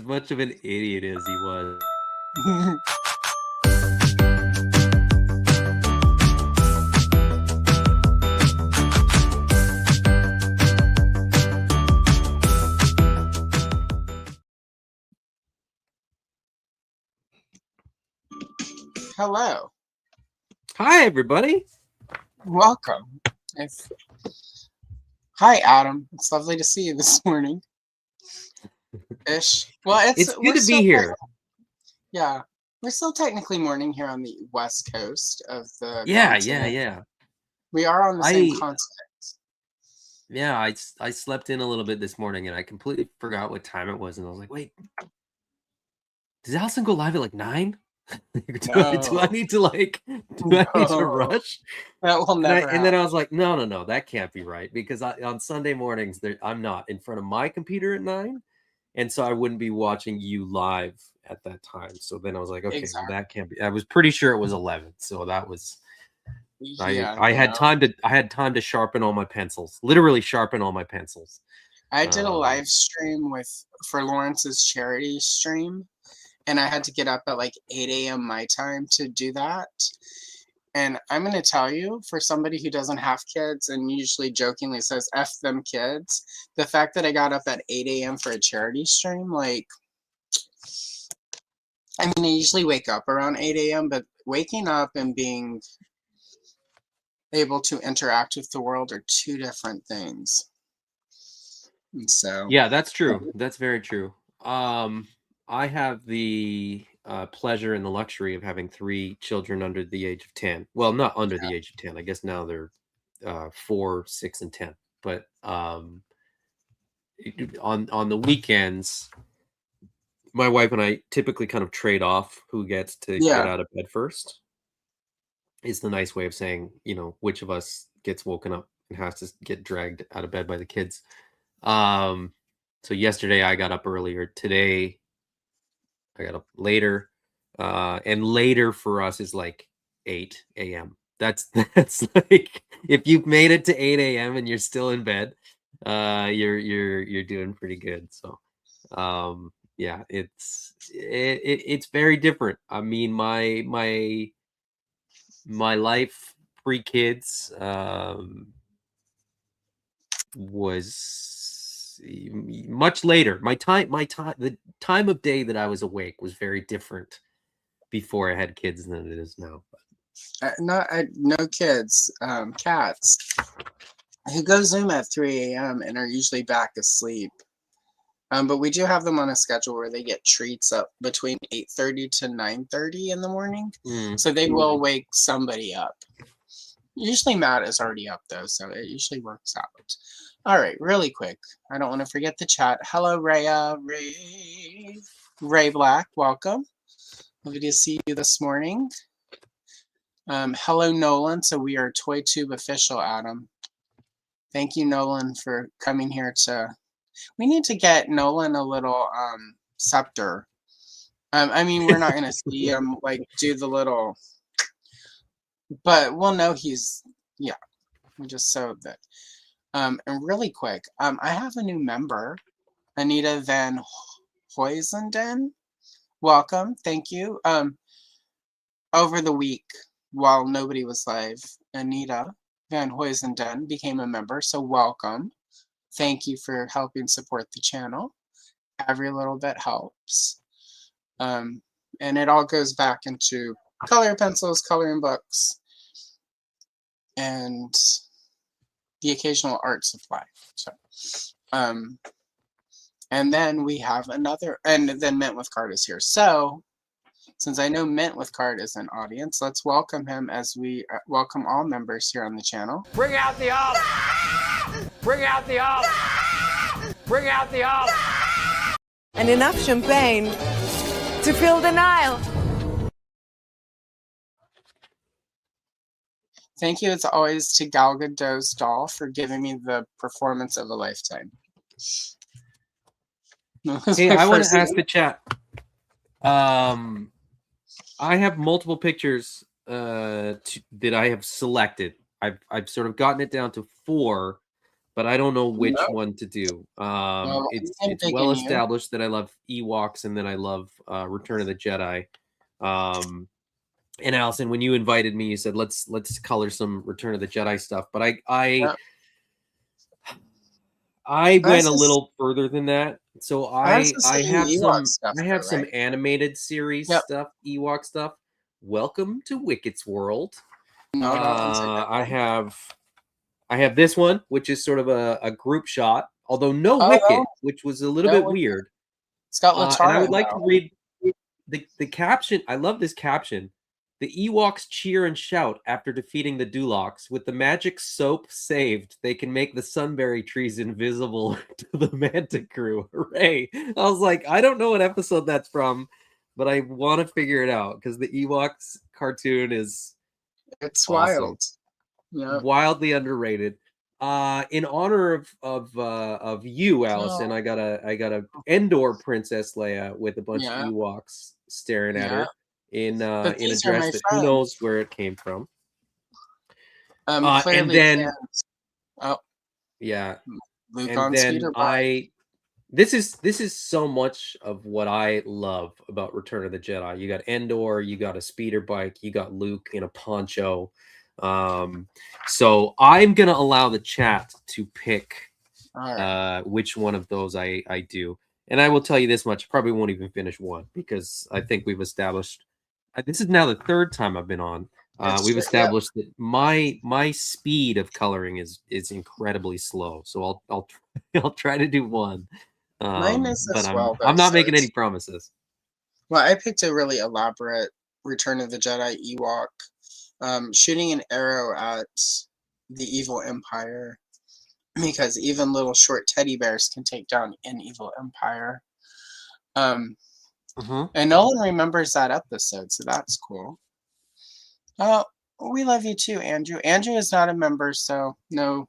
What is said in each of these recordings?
much of an idiot as he was. Hello. Hi, everybody. Welcome. Hi, Adam. It's lovely to see you this morning. Ish. Well, It's good to be here. Yeah. We're still technically morning here on the west coast of the continent. Yeah. We are on the same continent. Yeah, I slept in a little bit this morning and I completely forgot what time it was, and I was like, wait, does Allison go live at like 9? Do I need to rush? That will never happen. And then I was like, no, that can't be right, because on Sunday mornings I'm not in front of my computer at 9, and so I wouldn't be watching you live at that time. So then I was like, okay, exactly. Well, that can't be. I was pretty sure it was 11, so that was. I had time to sharpen all my pencils. Literally sharpen all my pencils. I did a live stream for Lawrence's charity stream, and I had to get up at like 8 a.m. my time to do that. And I'm going to tell you, for somebody who doesn't have kids and usually jokingly says, F them kids, the fact that I got up at 8 a.m. for a charity stream, I usually wake up around 8 a.m., but waking up and being able to interact with the world are two different things. And so. Yeah, that's true. That's very true. I have the pleasure and the luxury of having 3 children under the age of 10. Well, not under the age of 10. I guess now they're 4, 6, and 10. But on the weekends, my wife and I typically kind of trade off who gets to get out of bed first. Is the nice way of saying, which of us gets woken up and has to get dragged out of bed by the kids. So yesterday I got up earlier. Today I got up later, and later for us is like 8 a.m. That's like, if you've made it to 8 a.m. and you're still in bed, you're doing pretty good. So, yeah, it's very different. I mean, my life pre-kids was much later. The time of day that I was awake was very different before I had kids than it is now. No kids, cats who go Zoom at 3 a.m. and are usually back asleep. But we do have them on a schedule where they get treats up between 8:30 to 9:30 in the morning. So they will wake somebody up. Usually Matt is already up though, so it usually works out. All right, really quick. I don't want to forget the chat. Hello, Rhea, Ray Black, welcome. Lovely to see you this morning. Hello, Nolan. So we are ToyTube official, Adam. Thank you, Nolan, for coming here to. We need to get Nolan a little scepter. I mean, we're not gonna see him do the little, but we'll know he's We just sewed that. And really quick, I have a new member, Anita Van Hoysenden. Welcome, thank you. Over the week, while nobody was live, Anita Van Hoysenden became a member, so welcome. Thank you for helping support the channel. Every little bit helps. And it all goes back into coloring pencils, coloring books, and the occasional art supply. So, and then we have another, and then Mint with Card is here. So, since I know Mint with Card is an audience, let's welcome him as we welcome all members here on the channel. Bring out the alt! Bring out the alt! Bring out the alt! And enough champagne to fill the Nile. Thank you, as always, to Gal Gadot's doll for giving me the performance of a lifetime. Hey, I want to ask the chat. I have multiple pictures that I have selected. I've sort of gotten it down to 4, but I don't know which No. one to do. Well, It's I'm well digging you. established that I love Ewoks and then I love Return of the Jedi. And Allison, when you invited me, you said let's color some Return of the Jedi stuff. But Yeah. I went a just- little further than that. So I was I just saying have Ewok some stuff, I have though, some right? animated series Yep. stuff, Ewok stuff. Welcome to Wicket's world. No, I have this one, which is sort of a group shot, although no Oh, Wicket, no. which was a little No bit Wicket. weird. It's got And I would Latara like to now. read the caption. I love this caption. The Ewoks cheer and shout after defeating the Dulocs. With the magic soap saved, they can make the sunberry trees invisible to the Manta crew. Hooray! I was like, I don't know what episode that's from, but I want to figure it out because the Ewoks cartoon is It's awesome. wild. Yeah. Wildly underrated. In honor of you, Allison, I got a Endor Princess Leia with a bunch of Ewoks staring at her in a dress that who knows where it came from. And then Luke and on then speeder bike. this is so much of what I love about Return of the Jedi. You got Endor, you got a speeder bike, you got Luke in a poncho. So I'm gonna allow the chat to pick which one of those I do. And I will tell you this much, probably won't even finish one because I think we've established this is now the third time I've been on. We've established that my speed of coloring is incredibly slow. So I'll try to do one. Mine is but as well, I'm not making any promises. Well, I picked a really elaborate Return of the Jedi Ewok, shooting an arrow at the evil empire, because even little short teddy bears can take down an evil empire. And no one remembers that episode, so that's cool. Oh, we love you too, Andrew. Andrew is not a member, so no.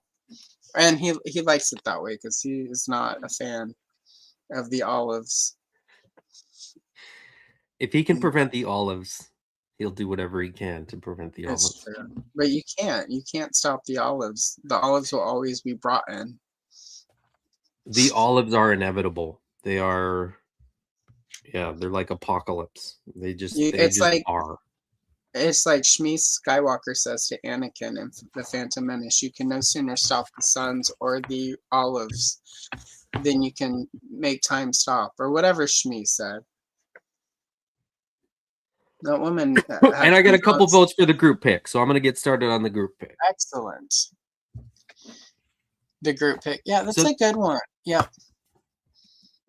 And he likes it that way because he is not a fan of the olives. If he can prevent the olives, he'll do whatever he can to prevent the olives. That's true. But you can't stop the olives. The olives will always be brought in. The olives are inevitable. They are, they're like apocalypse. They just are. It's like Shmi Skywalker says to Anakin in The Phantom Menace, you can no sooner stop the suns or the olives than you can make time stop, or whatever Shmi said. That woman. And I got a couple votes for the group pick, so I'm going to get started on the group pick. Excellent. The group pick. Yeah, that's a good one. Yeah.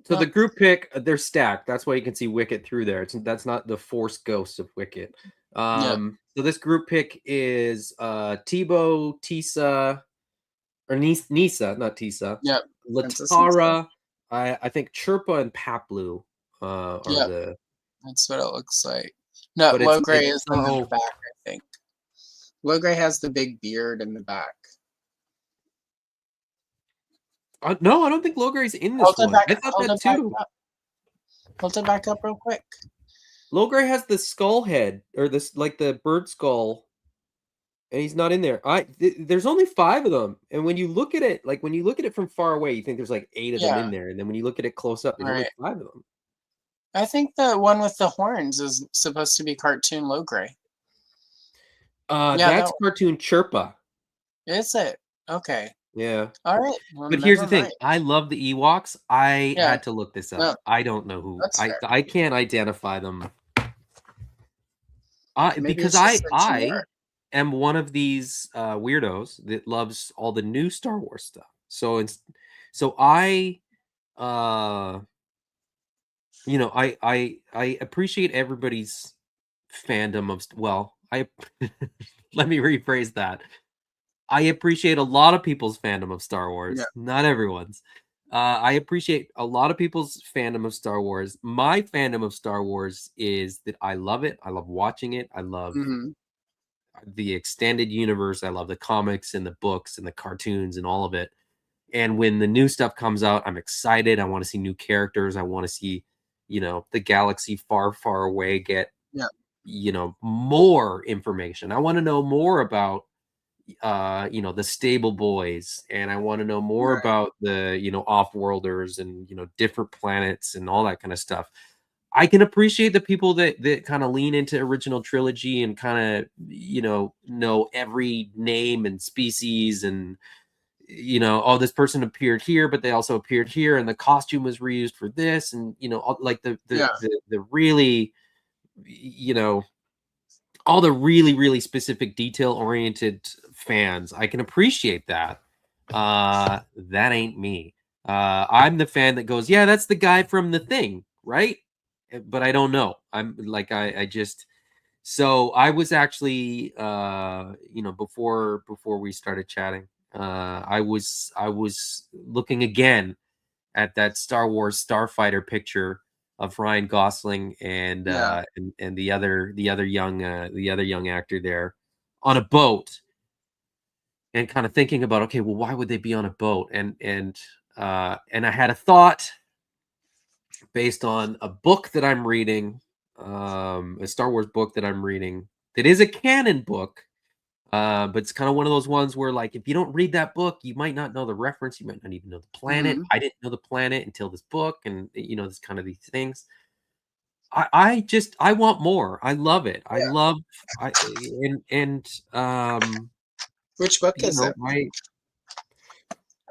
So the group pick, they're stacked. That's why you can see Wicket through there. That's not the Force ghost of Wicket. So this group pick is Tebow, Tisa, or Nisa, not Tisa. Yep. Latara, I think Chirpa and Paplu are the. That's what it looks like. No, Logray is in the back, I think. Logray has the big beard in the back. No, I don't think Logray's in this one. I thought that too. Hold it back up real quick. Logray has the skull head, or this like the bird skull, and he's not in there. There's only 5 of them, and when you look at it, from far away, you think there's like 8 of them in there, and then when you look at it close up, there's only 5 of them. I think the one with the horns is supposed to be cartoon Logray. That's cartoon Chirpa. Is it? Okay. Yeah. All right. Well, but here's the thing. I love the Ewoks. I had to look this up. No. I don't know who. I can't identify them. Because I am one of these weirdos that loves all the new Star Wars stuff. So I appreciate everybody's fandom of let me rephrase that. I appreciate a lot of people's fandom of Star Wars, not everyone's. I appreciate a lot of people's fandom of Star Wars. My fandom of Star Wars is that I love it. I love watching it. I love the extended universe. I love the comics and the books and the cartoons and all of it. And when the new stuff comes out, I'm excited. I want to see new characters. I want to see, the galaxy far, far away get, more information. I want to know more about, you know, the stable boys, and I want to know more Right. about the, you know, off-worlders and, you know, different planets and all that kind of stuff. I can appreciate the people that kind of lean into original trilogy and kind of, you know every name and species and, you know, oh, this person appeared here, but they also appeared here, and the costume was reused for this, and, you know, like Yeah. the really, you know, all the really, really specific detail oriented fans. I can appreciate that. That ain't me. I'm the fan that goes, yeah, that's the guy from The Thing, right? But I don't know. I'm like, I just, so I was actually, you know, before we started chatting, I was looking again at that Star Wars Starfighter picture of Ryan Gosling and Yeah. and the other young actor there on a boat, and kind of thinking about, okay, well, why would they be on a boat? And I had a thought based on a book that I'm reading, a Star Wars book that I'm reading that is a canon book. But it's kind of one of those ones where, like, if you don't read that book, you might not know the reference. You might not even know the planet. Hmm. I didn't know the planet until this book, and, you know, this kind of these things. I want more. I love it. I Yeah. love I and Which book you is know, it? my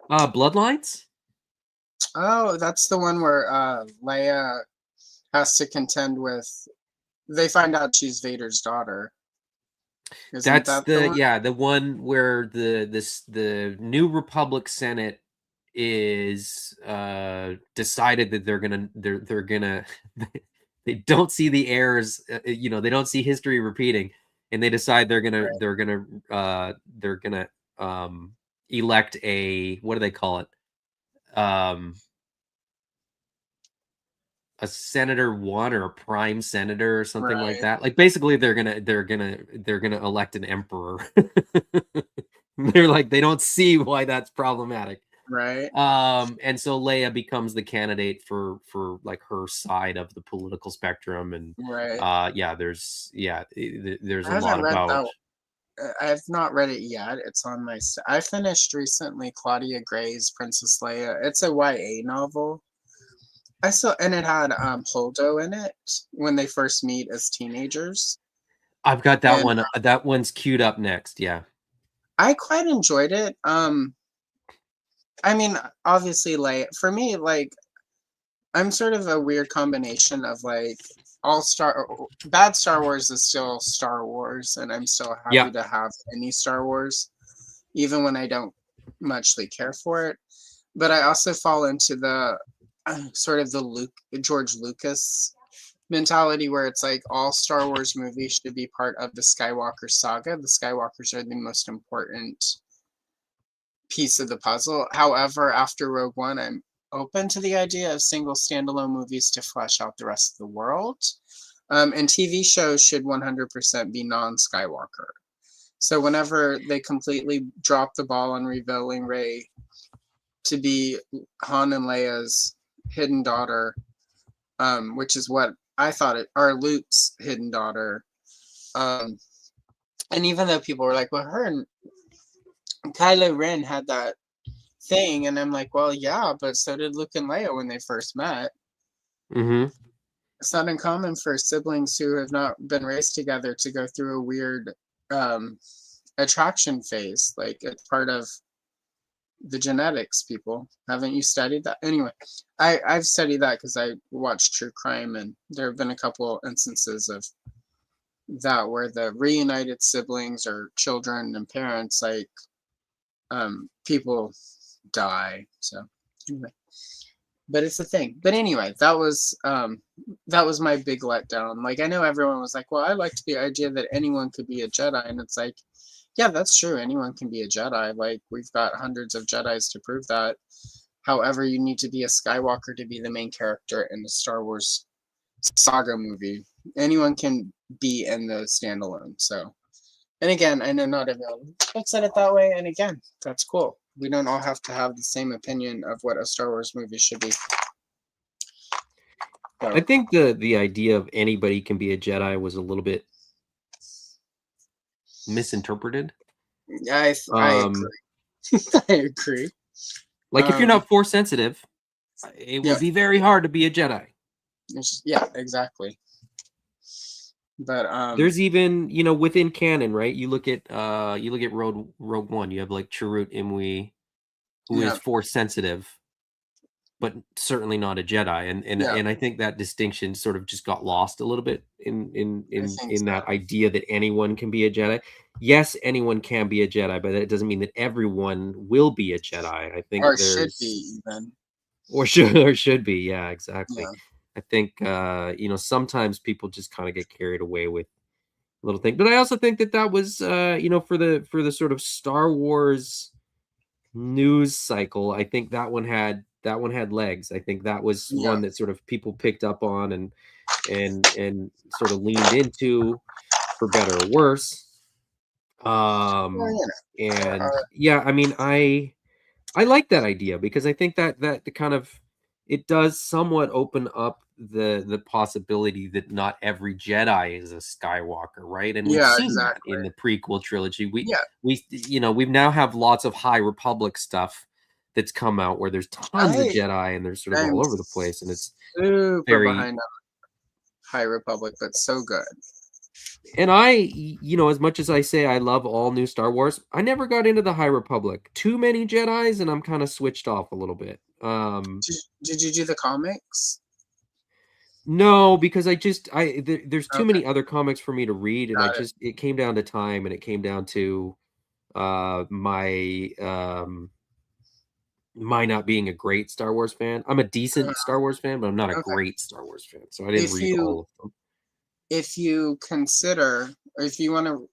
Bloodlines. Oh, that's the one where Leia has to contend with. They find out she's Vader's daughter. Isn't That's that the the one? yeah, the one where the New Republic Senate is decided that they're gonna they don't see the errors, you know, they don't see history repeating, and they decide Right. they're gonna elect a, what do they call it, um a senator one or a prime senator or something like Right. that. Like, basically they're gonna elect an emperor. They're like, they don't see why that's problematic. Right. And so Leia becomes the candidate for like her side of the political spectrum, and Right. yeah, there's I a lot haven't read about. that. I've not read it yet. It's on my. I finished recently Claudia Gray's Princess Leia. It's a YA novel. I saw, and it had Holdo in it when they first meet as teenagers, I've got that and one. That one's queued up next. Yeah. I quite enjoyed it. I mean, obviously, like for me, like I'm sort of a weird combination of like all bad Star Wars is still Star Wars, and I'm still Yeah. happy to have any Star Wars, even when I don't muchly care for it. But I also fall into the sort of the George Lucas mentality where it's like all Star Wars movies should be part of the Skywalker saga. The Skywalkers are the most important piece of the puzzle. However, after Rogue One, I'm open to the idea of single standalone movies to flesh out the rest of the world. And TV shows should 100% be non-Skywalker. So whenever they completely drop the ball on revealing Rey to be Han and Leia's hidden daughter, which is what I thought or Luke's hidden daughter. And even though people were like, well, her and Kylo Ren had that thing, and I'm like, well, yeah, but so did Luke and Leia when they first met. Mm-hmm. It's not uncommon for siblings who have not been raised together to go through a weird attraction phase. Like, it's part of the genetics, people. Haven't you studied that? Anyway, I've studied that because I watch true crime, and there have been a couple instances of that where the reunited siblings or children and parents, like, people die. So anyway, but it's a thing. But anyway, that was my big letdown. Like, I know everyone was like, well, I liked the idea that anyone could be a Jedi, and it's like, yeah, that's true, anyone can be a Jedi. Like, we've got hundreds of Jedis to prove that. However, you need to be a Skywalker to be the main character in the Star Wars saga movie. Anyone can be in the standalone. So, and again, I know not everyone looks at it that way, and again, that's cool. We don't all have to have the same opinion of what a Star Wars movie should be. So, I think the idea of anybody can be a Jedi was a little bit misinterpreted. I Um, agree. I agree. like if you're not Force sensitive, it Yeah. would be very hard to be a Jedi. Yeah, exactly. But There's even, you know, within canon, right? You look at Rogue One. You have like Chirrut Imwe, who is yeah, Force sensitive, but certainly not a Jedi. yeah, And I think that distinction sort of just got lost a little bit I think in so. that idea that anyone can be a Jedi. Yes, anyone can be a Jedi, but that doesn't mean that everyone will be a Jedi. I think Or should there's be even. or should be. Yeah, exactly. Yeah. I think you know, sometimes people just kind of get carried away with little thing. But I also think that that was you know, for the sort of Star Wars news cycle, I think that one had legs. I think that was Yeah. one that sort of people picked up on and sort of leaned into, for better or worse. Well, you know, And yeah, I mean, I like that idea because I think that the kind of, it does somewhat open up the possibility that not every Jedi is a Skywalker, right? And we've yeah, seen that exactly. in the prequel trilogy. Yeah. We you know, we've now have lots of High Republic stuff that's come out where there's tons of Jedi and they're sort of I'm all over the place, and it's super very, behind on High Republic, but so good. and I, you know, as much as I say I love all new Star Wars, I never got into the High Republic. Too many Jedis, and I'm kind of switched off a little bit. Did you do the comics? No, because there's too Okay, many other comics for me to read, and got it. it came down to time, and it came down to my my not being a great Star Wars fan. I'm a decent Star Wars fan, but I'm not a Okay. great Star Wars fan. So I didn't read all of them. If you consider, or if you want to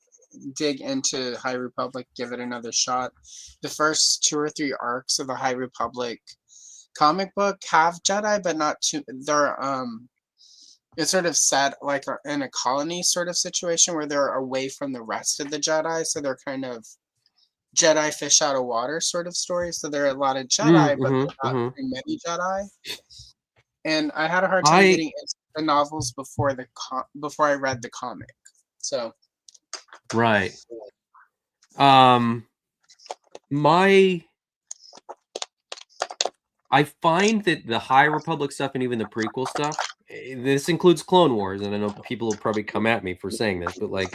dig into High Republic, give it another shot. The first 2 or 3 arcs of the High Republic comic book have Jedi, but not too. They're it's sort of set like in a colony sort of situation where they're away from the rest of the Jedi, so they're kind of Jedi fish out of water sort of story. So there are a lot of Jedi, but Mm-hmm, not mm-hmm. very many Jedi. And I had a hard time I getting into the novels before before I read the comic. So right. My I find that the High Republic stuff and even the prequel stuff, this includes Clone Wars, and I know people will probably come at me for saying this, but like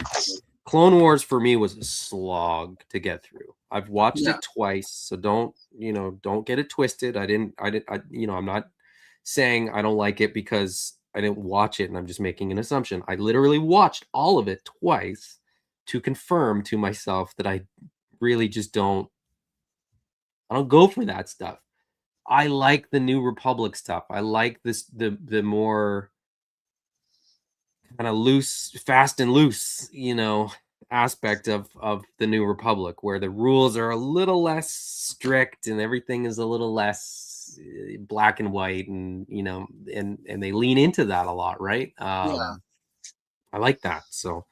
Clone Wars for me was a slog to get through. I've watched yeah, it twice, so don't, you know, don't get it twisted. You know, I'm not saying I don't like it because I didn't watch it and I'm just making an assumption. I literally watched all of it twice to confirm to myself that I really just I don't go for that stuff. I like the New Republic stuff. I like the more kind of loose, fast and loose, you know, aspect of the New Republic, where the rules are a little less strict and everything is a little less black and white, and you know, and they lean into that a lot, right? yeah. I like that. So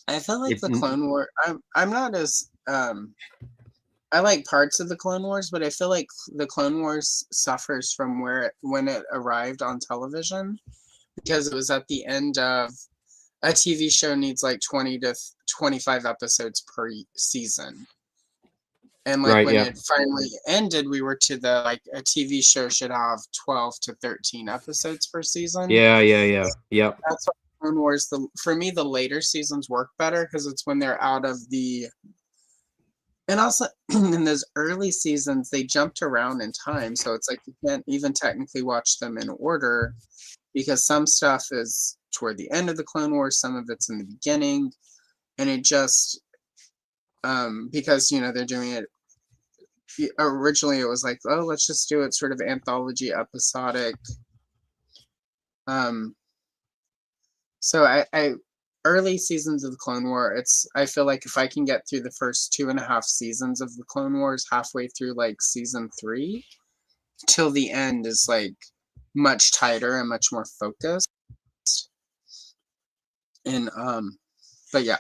I feel like if the Clone War. I'm not as I like parts of the Clone Wars, but I feel like the Clone Wars suffers from when it arrived on television, because it was at the end of a TV show needs like 20 to 25 episodes per season. And like right, when yeah, it finally ended, we were to the like a TV show should have 12 to 13 episodes per season. yeah. That's why Clone Wars, for me, the later seasons work better because it's when they're out of the. And also in those early seasons, they jumped around in time. So it's like you can't even technically watch them in order because some stuff is toward the end of the Clone Wars, some of it's in the beginning. And it just, because, you know, they're doing it. Originally, it was like, oh, let's just do it sort of anthology episodic. So I early seasons of the Clone War, I feel like if I can get through the first 2.5 seasons of the Clone Wars, halfway through like season 3, till the end is like much tighter and much more focused. And but yeah.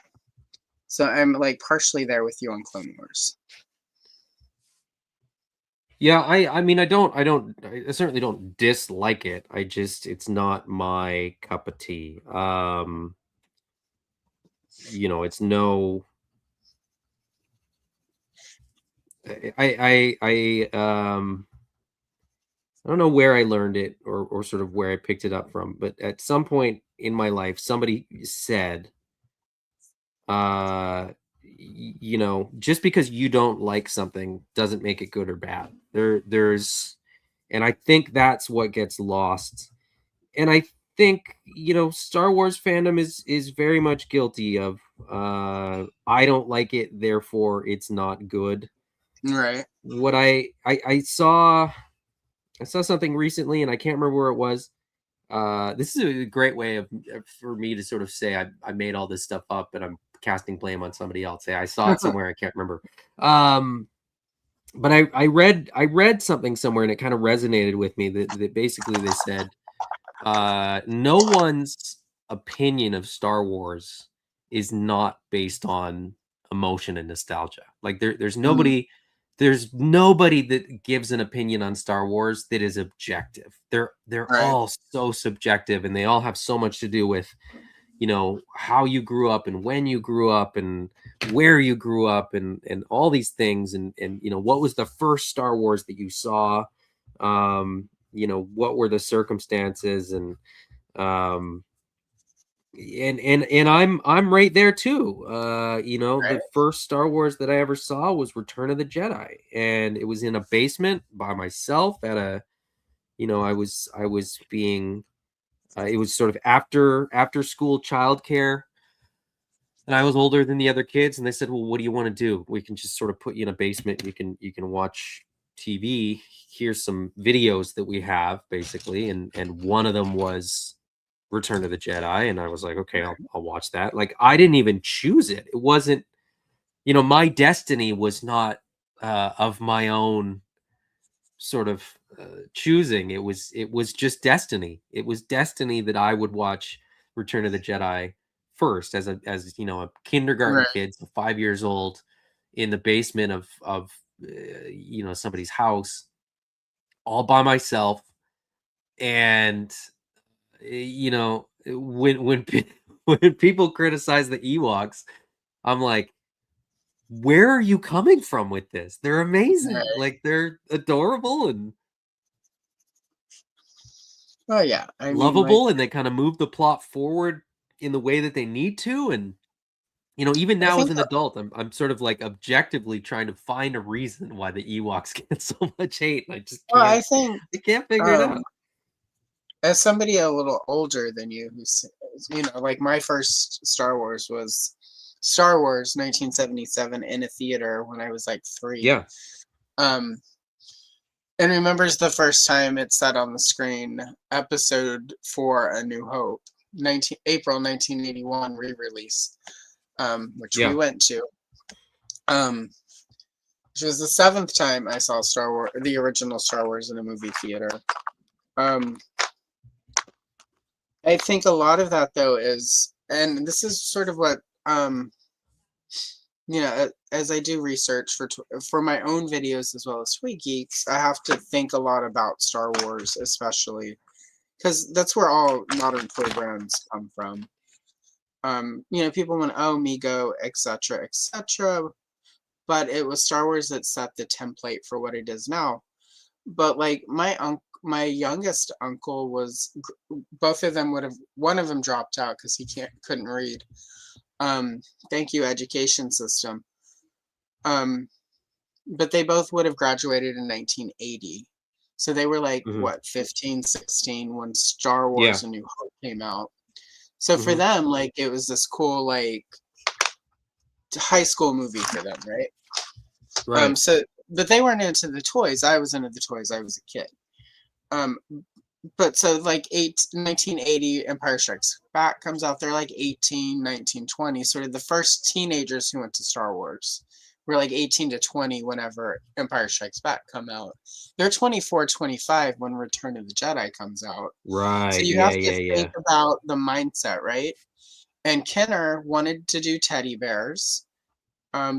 So I'm like partially there with you on Clone Wars. Yeah, I mean, I certainly don't dislike it. I just, it's not my cup of tea. You know, it's no, I don't know where I learned it or sort of where I picked it up from, but at some point in my life, somebody said, you know, just because you don't like something doesn't make it good or bad. And I think that's what gets lost. And I think, you know, Star Wars fandom is very much guilty of I don't like it, therefore it's not good. Right. What I saw something recently and I can't remember where it was. This is a great way for me to sort of say I made all this stuff up and I'm casting blame on somebody else. Say I saw it somewhere, I can't remember. But I read something somewhere and it kind of resonated with me that basically they said no one's opinion of Star Wars is not based on emotion and nostalgia. Like there's Mm, nobody that gives an opinion on Star Wars that is objective. They're right. all so subjective and they all have so much to do with, you know, how you grew up and when you grew up and where you grew up and all these things and you know, what was the first Star Wars that you saw? You know, what were the circumstances um and I'm right there too. You know, the Right. first Star Wars that I ever saw was Return of the Jedi, and it was in a basement by myself at a, you know, I was being it was sort of after school childcare, and I was older than the other kids, and they said, "Well, what do you want to do? We can just sort of put you in a basement. You can watch TV. Here's some videos that we have, basically." And one of them was Return of the Jedi, and I was like, "Okay, I'll watch that." Like I didn't even choose it. It wasn't, you know, my destiny was not of my own sort of choosing. It was just destiny. It was destiny that I would watch Return of the Jedi first as you know, a kindergarten Right. kid, so 5 years old, in the basement of you know, somebody's house, all by myself. And you know, when people criticize the Ewoks, I'm like, where are you coming from with this? They're amazing. Right. Like they're adorable and Oh yeah. I mean, like, lovable, and they kind of move the plot forward in the way that they need to. And you know, even I now as think. an adult, I'm sort of like objectively trying to find a reason why the Ewoks get so much hate. And Well, I think. I can't figure it Um, out. as somebody a little older than you, who's, you know, like my first Star Wars was Star Wars 1977 in a theater when I was like 3. Yeah. Um, and remembers the first time it said on the screen, Episode 4: A New Hope, April 1981 re-release, which we Yeah. went to. Which was the 7th time I saw Star Wars, the original Star Wars, in a movie theater. Um, I think a lot of that though is, and this is sort of what, you know, as I do research for my own videos as well as Sweet Geeks, I have to think a lot about Star Wars, especially because that's where all modern programs come from. You know, people went, oh, Mego, etc., etc., but it was Star Wars that set the template for what it is now. But like my youngest uncle was, both of them would have, one of them dropped out because he couldn't read. Thank you, education system. But they both would have graduated in 1980. So they were like, Hmm. what, 15, 16 when Star Yeah. Wars: A New Hope came out. So for Hmm. them, like, it was this cool, like, high school movie for them, right? Right. So, but they weren't into the toys. I was into the toys. I was a kid. Um, but so like 1980 Empire Strikes Back comes out. They're like 18, 19, 20, sort of the first teenagers who went to Star Wars. We're like 18 to 20 whenever Empire Strikes Back come out. They're 24, 25 when Return of the Jedi comes out. So Right. you Yeah. have to Yeah. think Yeah. about the mindset, right? And Kenner wanted to do teddy bears,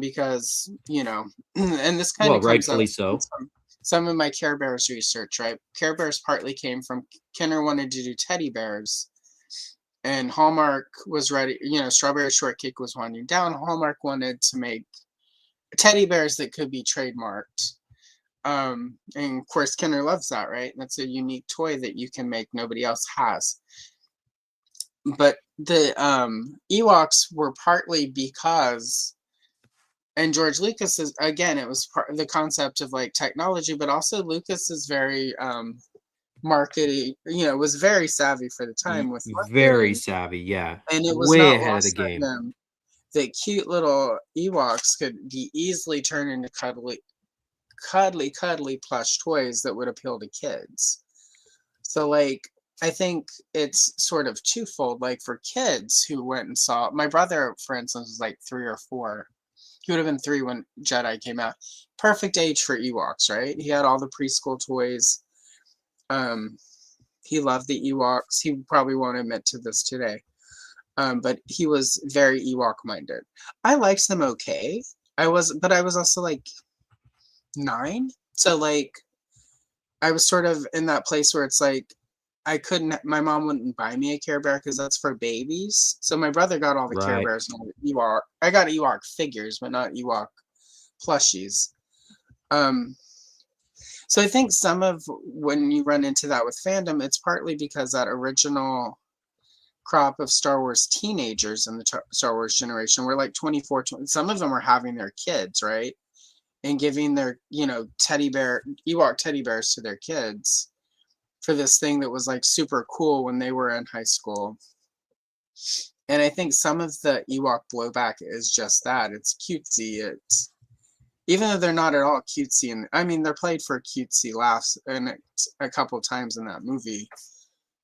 because, you know, and this kind Well, of comes up rightfully in so. some of my Care Bears research, right? Care Bears partly came from Kenner wanted to do teddy bears, and Hallmark was ready. You know, Strawberry Shortcake was winding down. Hallmark wanted to make teddy bears that could be trademarked. And of course, Kenner loves that, right? That's a unique toy that you can make nobody else has. But the Ewoks were partly because, and George Lucas is, again, it was part of the concept of like technology, but also Lucas is very marketing, was very savvy for the time with Very marketing. savvy, yeah. And it was Way not ahead of the lost on game. them that cute little Ewoks could be easily turned into cuddly plush toys that would appeal to kids. So like I think it's sort of twofold. Like for kids who went and saw, my brother, for instance, was like 3 or 4. He would have been 3 when Jedi came out. Perfect age for Ewoks, right? He had all the preschool toys. He loved the Ewoks. He probably won't admit to this today. But he was very Ewok minded. I liked them okay. But I was also like 9. So like I was sort of in that place where it's like my mom wouldn't buy me a Care Bear because that's for babies. So my brother got all the Care Right. Bears and all the Ewok. I got Ewok figures, but not Ewok plushies. So I think some of when you run into that with fandom, it's partly because that original crop of Star Wars teenagers in the Star Wars generation were like 24, 20, some of them were having their kids, right? And giving their, Ewok teddy bears to their kids for this thing that was like super cool when they were in high school. And I think some of the Ewok blowback is just that. It's cutesy. It's, even though they're not at all cutesy, and I mean, they're played for cutesy laughs and a couple times in that movie.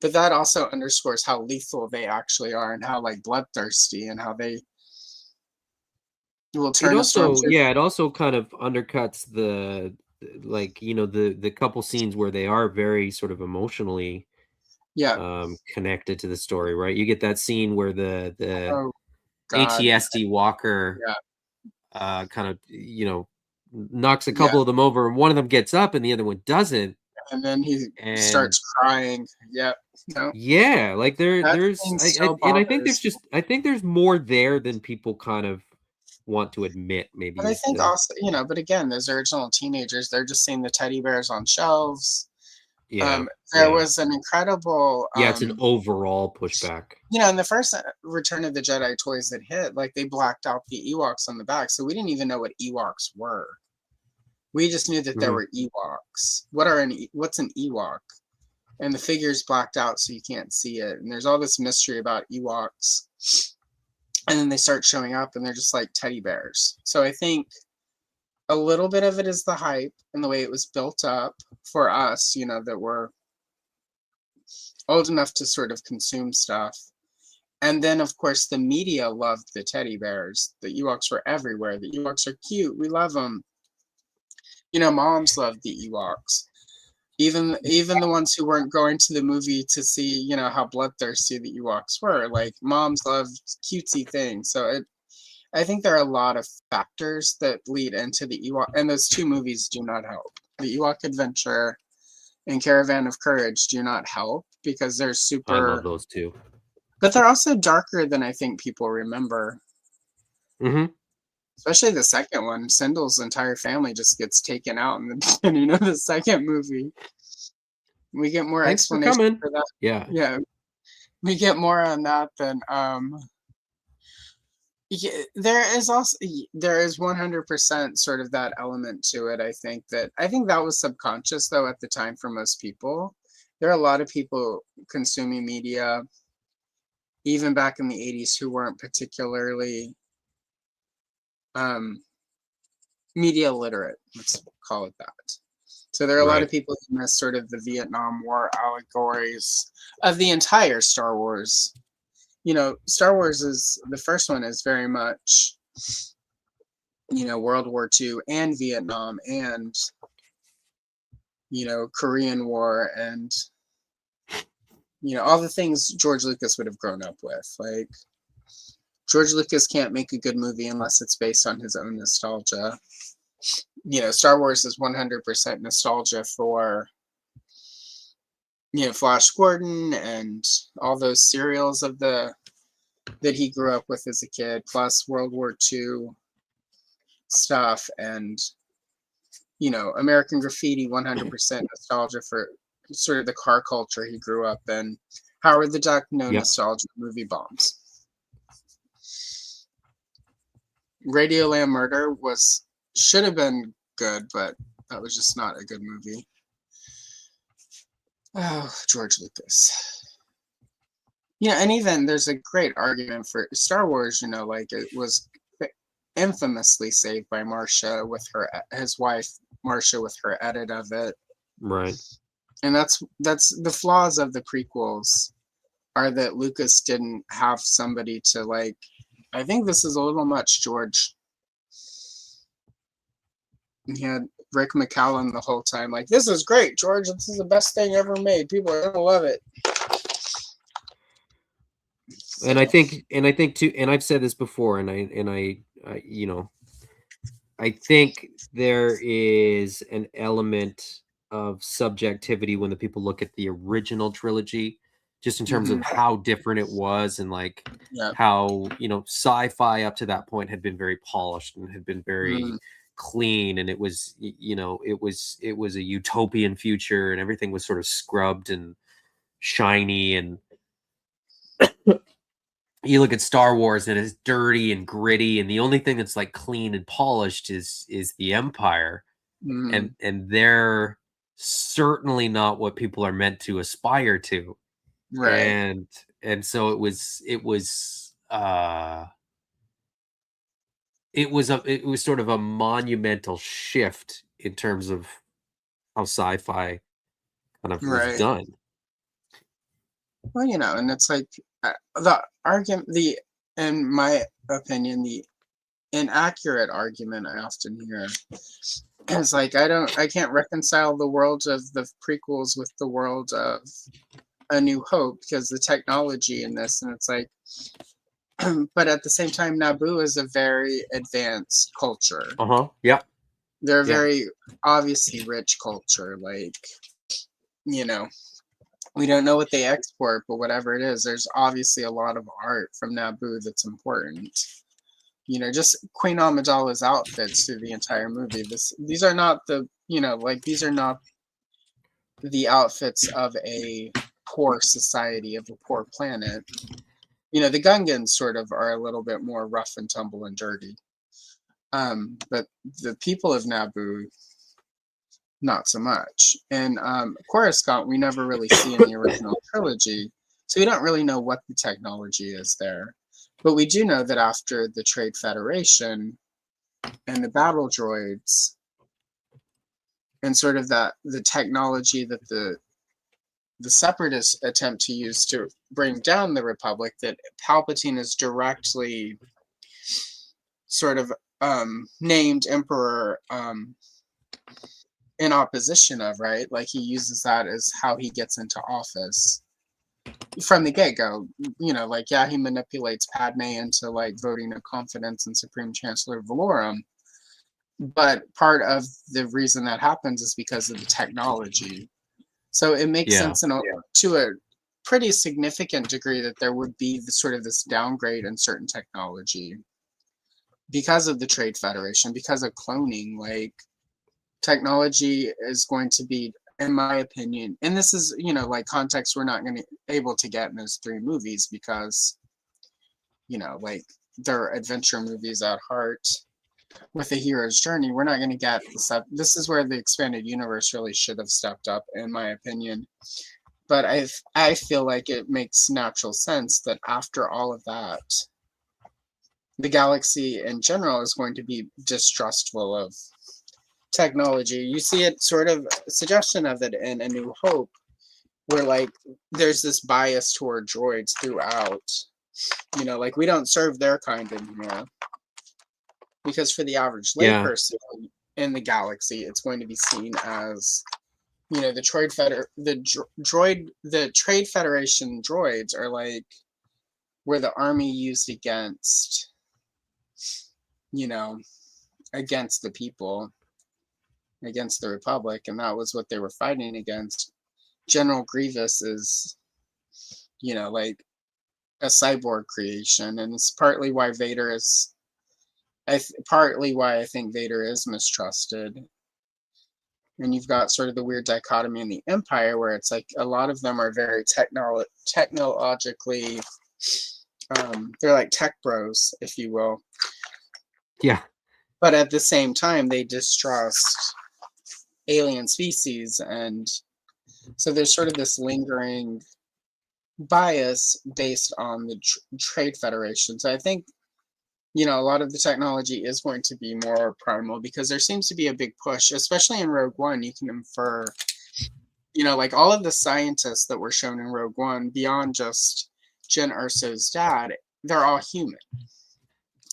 But that also underscores how lethal they actually are and how like bloodthirsty and how they will turn It a also, stormtrooper. yeah, it also kind of undercuts the the couple scenes where they are very sort of emotionally connected to the story, right? You get that scene where the Oh God. ATSD Walker kind of knocks a Yeah. couple of them over, and one of them gets up and the other one doesn't. And then he starts crying. Yep. No. Yeah, like there's I think there's more there than people kind of want to admit, maybe. But I think also, but again, those original teenagers, they're just seeing the teddy bears on shelves. Yeah. There was an incredible it's an overall pushback. In the first Return of the Jedi toys that hit, like they blacked out the Ewoks on the back, so we didn't even know what Ewoks were. We just knew that there were Ewoks. What's an Ewok? And the figure's blacked out so you can't see it. And there's all this mystery about Ewoks. And then they start showing up and they're just like teddy bears. So I think a little bit of it is the hype and the way it was built up for us, that we're old enough to sort of consume stuff. And then, of course, the media loved the teddy bears. The Ewoks were everywhere. The Ewoks are cute. We love them. Moms loved the Ewoks. Even the ones who weren't going to the movie to see, how bloodthirsty the Ewoks were, like moms loved cutesy things. So I think there are a lot of factors that lead into the Ewok, and those 2 movies do not help. The Ewok Adventure and Caravan of Courage do not help because they're super. I love those 2, but they're also darker than I think people remember. Mm-hmm. Especially the second one. Sindel's entire family just gets taken out in the beginning of the second movie. We get more explanation for that. Yeah. We get more on that than there is 100% sort of that element to it. I think that was subconscious though at the time for most people. There are a lot of people consuming media even back in the 80s who weren't particularly media literate, let's call it that. So there are a lot of people who miss sort of the Vietnam War allegories of the entire Star Wars. Star Wars the first one is very much, World War II and Vietnam and, Korean War and, all the things George Lucas would have grown up with. Like, George Lucas can't make a good movie unless it's based on his own nostalgia. Star Wars is 100% nostalgia for, Flash Gordon and all those serials that he grew up with as a kid, plus World War II. stuff, and American Graffiti, 100% nostalgia for sort of the car culture he grew up in. Howard the Duck, no nostalgia, movie bombs. Radioland Murder should have been good, but that was just not a good movie. Oh, George Lucas. And even there's a great argument for Star Wars, like it was infamously saved by Marcia with his wife Marcia with her edit of it. Right. And that's the flaws of the prequels are that Lucas didn't have somebody to like, I think this is a little much, George. He had Rick McCallum the whole time, like, this is great, George. This is the best thing ever made. People are gonna love it. And I think too, and I've said this before, and I I think there is an element of subjectivity when the people look at the original trilogy, just in terms of how different it was, and like how sci-fi up to that point had been very polished and had been very clean, and it was it was a utopian future, and everything was sort of scrubbed and shiny, and you look at Star Wars and it's dirty and gritty, and the only thing that's like clean and polished is the Empire, and they're certainly not what people are meant to aspire to, right? And so it was sort of a monumental shift in terms of how sci-fi kind of was done. Well, and it's like the argument, in my opinion, the inaccurate argument I often hear is like, I can't reconcile the world of the prequels with the world of A New Hope because the technology in this, and it's like, but at the same time, Naboo is a very advanced culture. Yeah. They're a very obviously rich culture, like, we don't know what they export, but whatever it is, there's obviously a lot of art from Naboo that's important. Just Queen Amidala's outfits through the entire movie. These are not these are not the outfits of a poor society, of a poor planet. The Gungans sort of are a little bit more rough and tumble and dirty. But the people of Naboo, not so much. And Coruscant, we never really see in the original trilogy, so we don't really know what the technology is there. But we do know that after the Trade Federation and the battle droids, and sort of the technology that the Separatists attempt to use to bring down the Republic, that Palpatine is directly sort of named Emperor in opposition of, right? Like, he uses that as how he gets into office from the get-go. He manipulates Padme into like voting no confidence in Supreme Chancellor Valorum, but part of the reason that happens is because of the technology. So it makes sense to a pretty significant degree that there would be this downgrade in certain technology because of the Trade Federation, because of cloning. Like, technology is going to be, in my opinion, and this is like context we're not going to able to get in those three movies because like they're adventure movies at heart with a hero's journey. We're not going to get this is where the expanded universe really should have stepped up, in my opinion. But I feel like it makes natural sense that after all of that, the galaxy in general is going to be distrustful of technology. You see it sort of suggestion of it in A New Hope, where like there's this bias toward droids throughout. Like, we don't serve their kind anymore, because for the average layperson in the galaxy, it's going to be seen as the Trade Federation droids are like where the army used against against the people, against the Republic, and that was what they were fighting against. General Grievous is like a cyborg creation, and it's partly why Vader is Partly why I think Vader is mistrusted. And you've got sort of the weird dichotomy in the Empire where it's like a lot of them are very technologically, they're like tech bros, if you will. Yeah. But at the same time, they distrust alien species. And so there's sort of this lingering bias based on the Trade Federation. So I think, a lot of the technology is going to be more primal because there seems to be a big push, especially in Rogue One. You can infer, like all of the scientists that were shown in Rogue One, beyond just Jyn Erso's dad, they're all human.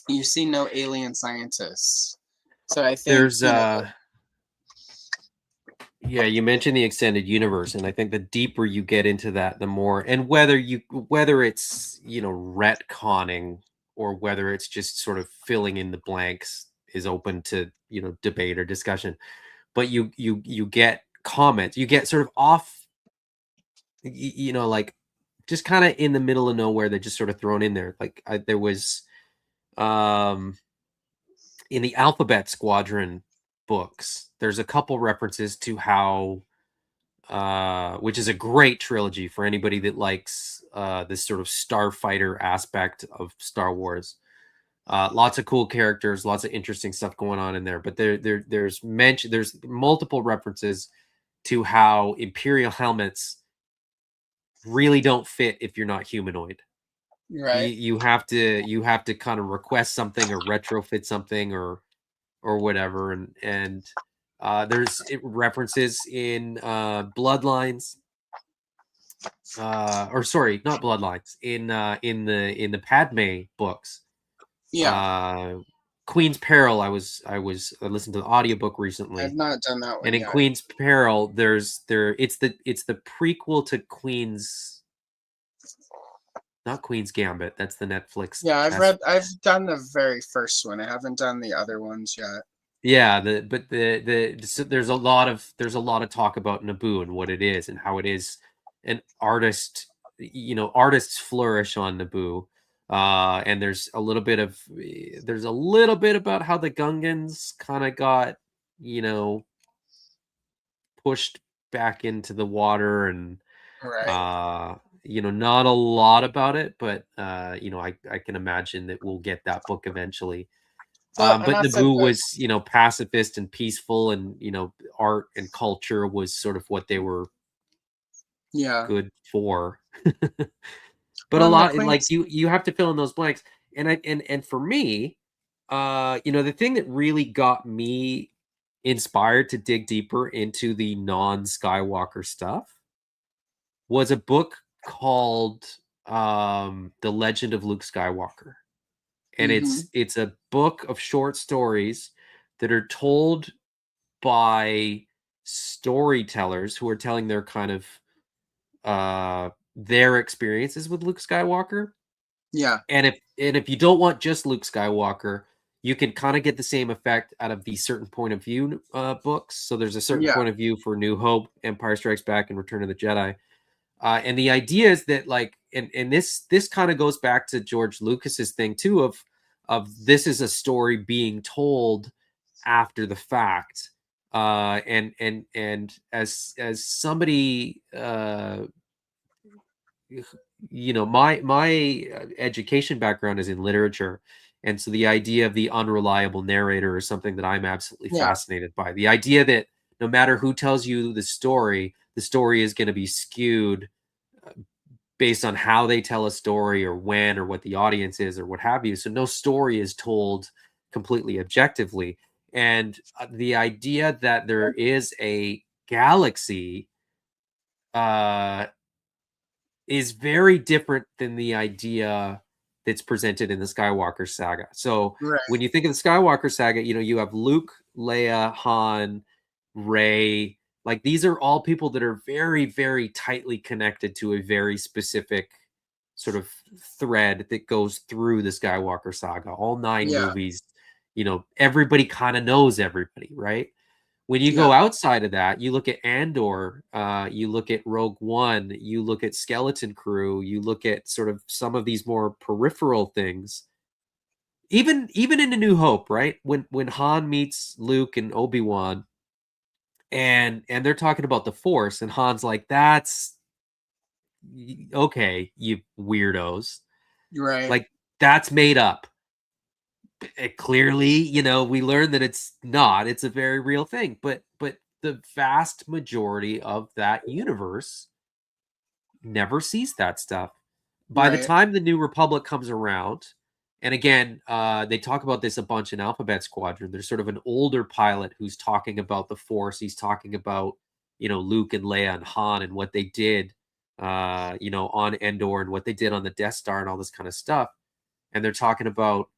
You see no alien scientists. So I think there's yeah, you mentioned the extended universe, and I think the deeper you get into that, the more, and whether it's retconning or whether it's just sort of filling in the blanks is open to debate or discussion. But you get comments, you get sort of off, like just kind of in the middle of nowhere. They're just sort of thrown in there. Like there was in the Alphabet Squadron books, there's a couple references to how which is a great trilogy for anybody that likes this sort of starfighter aspect of Star Wars. Lots of cool characters, lots of interesting stuff going on in there, but there's multiple references to how Imperial helmets really don't fit if you're not humanoid. right. You have to kind of request something or retrofit something or whatever, and there's references in Bloodlines, or sorry, not Bloodlines, in the Padme books. Yeah. Queen's Peril. I listened to the audiobook recently. I've not done that one And in yet. Queen's Peril, it's the prequel to Queen's, not Queen's Gambit. That's the Netflix. Yeah, I've done the very first one. I haven't done the other ones yet. Yeah, so there's a lot of talk about Naboo and what it is and how it is an artist. Artists flourish on Naboo, and there's a little bit about how the Gungans kind of got pushed back into the water, and Right. not a lot about it, but I can imagine that we'll get that book eventually. Well, But Naboo was, pacifist and peaceful, and art and culture was sort of what they were good for. But a lot, like you have to fill in those blanks, and for me, the thing that really got me inspired to dig deeper into the non-Skywalker stuff was a book called The Legend of Luke Skywalker. And it's a book of short stories that are told by storytellers who are telling their kind of their experiences with Luke Skywalker. Yeah. And if you don't want just Luke Skywalker, you can kind of get the same effect out of the certain point of view books. So there's a certain point of view for New Hope, Empire Strikes Back, and Return of the Jedi. And the idea is that, like, and this kind of goes back to George Lucas's thing too, of this is a story being told after the fact. And as somebody, my education background is in literature. And so the idea of the unreliable narrator is something that I'm absolutely fascinated by. The idea that no matter who tells you the story is going to be skewed based on how they tell a story or when or what the audience is or what have you. So no story is told completely objectively. And the idea that there is a galaxy is very different than the idea that's presented in the Skywalker saga. So when you think of the Skywalker saga, you have Luke, Leia, Han, Rey. Like, these are all people that are very, very tightly connected to a very specific sort of thread that goes through the Skywalker saga. All 9 movies, everybody kind of knows everybody, right? When you go outside of that, you look at Andor, you look at Rogue One, you look at Skeleton Crew, you look at sort of some of these more peripheral things. even in A New Hope, right? When Han meets Luke and Obi-Wan, and they're talking about the Force, and Han's like, "That's okay, you weirdos." Right. Like, that's made up. Clearly, you know, we learned that it's not. It's a very real thing. But the vast majority of that universe never sees that stuff. By the Right. time the New Republic comes around, and again, they talk about this a bunch in Alphabet Squadron. There's sort of an older pilot who's talking about the Force. He's talking about, you know, Luke and Leia and Han and what they did, you know, on Endor and what they did on the Death Star and all this kind of stuff. And they're talking about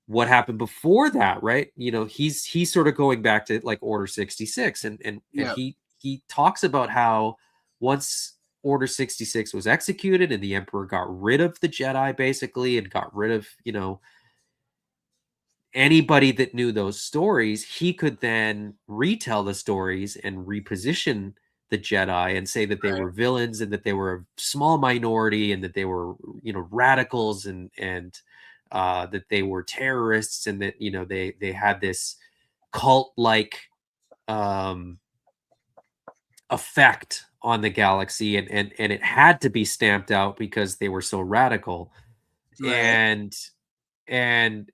what happened before that, right? You know, he's sort of going back to like Order 66, and Yeah. he talks about how once Order 66 was executed and the Emperor got rid of the Jedi basically and got rid of, you know, anybody that knew those stories, he could then retell the stories and reposition the Jedi and say that they Right. were villains and that they were a small minority and that they were, you know, radicals and that they were terrorists and that, you know, they had this cult like um, effect on the galaxy, and it had to be stamped out because they were so radical. Right. And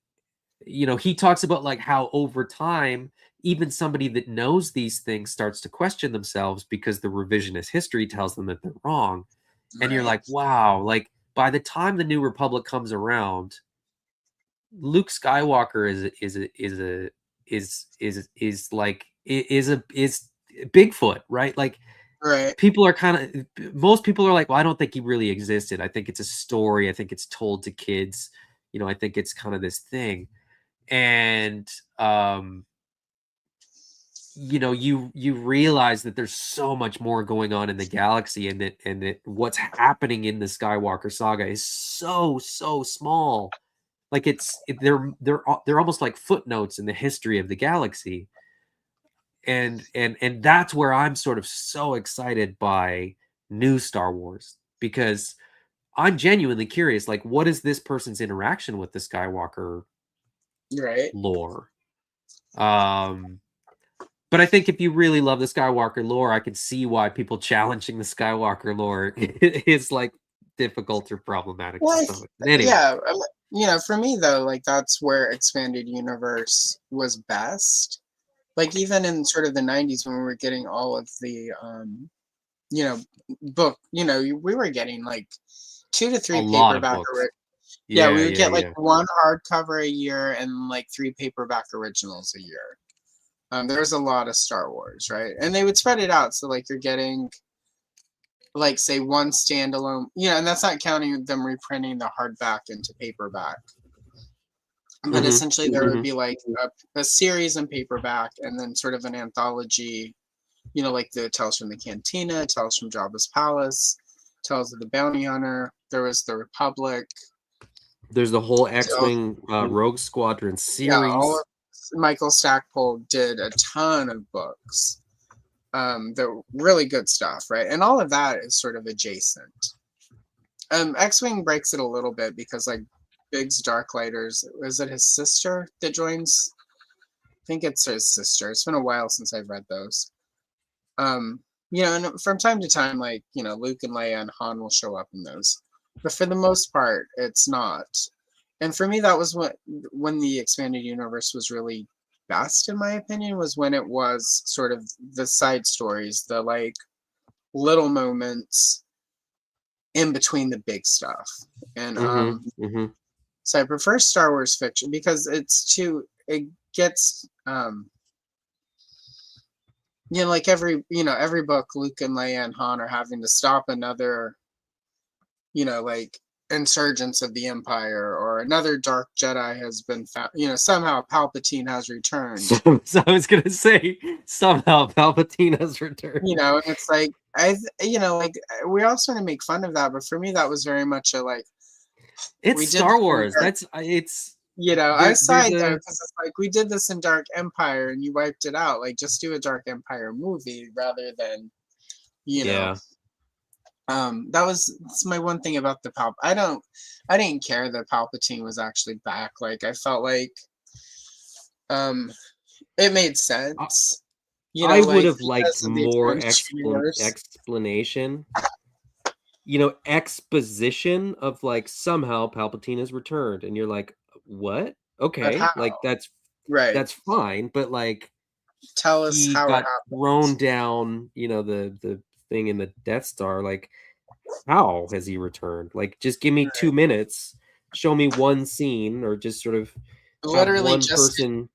you know, he talks about like how over time, even somebody that knows these things starts to question themselves because the revisionist history tells them that they're wrong. And you're Right. like, wow, like by the time the New Republic comes around, Luke Skywalker is Bigfoot, right? Like Right. people are kind of most people are like, well, I don't think he really existed. I think it's a story. I think it's told to kids. You know, I think it's kind of this thing. And you know, you realize that there's so much more going on in the galaxy, and that what's happening in the Skywalker saga is so small. Like they're almost like footnotes in the history of the galaxy. And that's where I'm sort of so excited by new Star Wars, because I'm genuinely curious, like, what is this person's interaction with the Skywalker Right. lore? But I think if you really love the Skywalker lore, I can see why people challenging the Skywalker lore is like difficult or problematic to Well, some extent. Anyway, yeah. You know, for me though, like that's where expanded universe was best. Like even in sort of the 90s when we were getting all of the you know, book, you know, we were getting like 2 to a 3 lot of paperback books. yeah, we Yeah, would yeah, get like yeah. 1 hardcover a year and like 3 paperback originals a year. There was a lot of Star Wars, right? And they would spread it out. So like you're getting like say 1 standalone, you know, and that's not counting them reprinting the hardback into paperback. But Mhm, essentially there would mhm. be like a series in paperback and then sort of an anthology, you know, like the Tales from the Cantina, Tales from Jabba's Palace, Tales of the Bounty Hunter. There was the Republic. There's the whole So X-Wing Rogue Squadron yeah, all series. of Michael Stackpole did a ton of books. They're really good stuff, right? And all of that is sort of adjacent. X-Wing breaks it a little bit because like Biggs Darklighters, is it his sister that joins? I think it's his sister. It's been a while since I've read those. You know, and from time to time, like, you know, Luke and Leia and Han will show up in those. But for the most part, it's not. And for me, that was when the expanded universe was really best, in my opinion, was when it was sort of the side stories, the like little moments in between the big stuff. And Mhm, mhm. so I prefer Star Wars fiction because it gets you know, like every book, Luke and Leia and Han are having to stop another, you know, like insurgents of the Empire, or another Dark Jedi has been found. You know, somehow Palpatine has returned. So I was gonna say somehow Palpatine has returned. You know, and it's like you know, like we all sort of make fun of that, but for me, that was very much a like It's we did this Star in Wars. Dark. That's it's You know, I there's sighed though a because it's like we did this in Dark Empire and you wiped it out. Like, just do a Dark Empire movie rather than, you know. yeah. That's my one thing about the I didn't care that Palpatine was actually back. Like I felt like it made sense. I would like have liked because of the more expanded universe. explanation. Exposition of like somehow Palpatine has returned, and you're like, what? But Okay, how? like Right. that's fine, but like Tell us he how it got thrown happened. down, the thing in the Death Star. Like, how has he returned? Like, just give me Right. 2 minutes, show me one scene, or just sort of have Literally one person.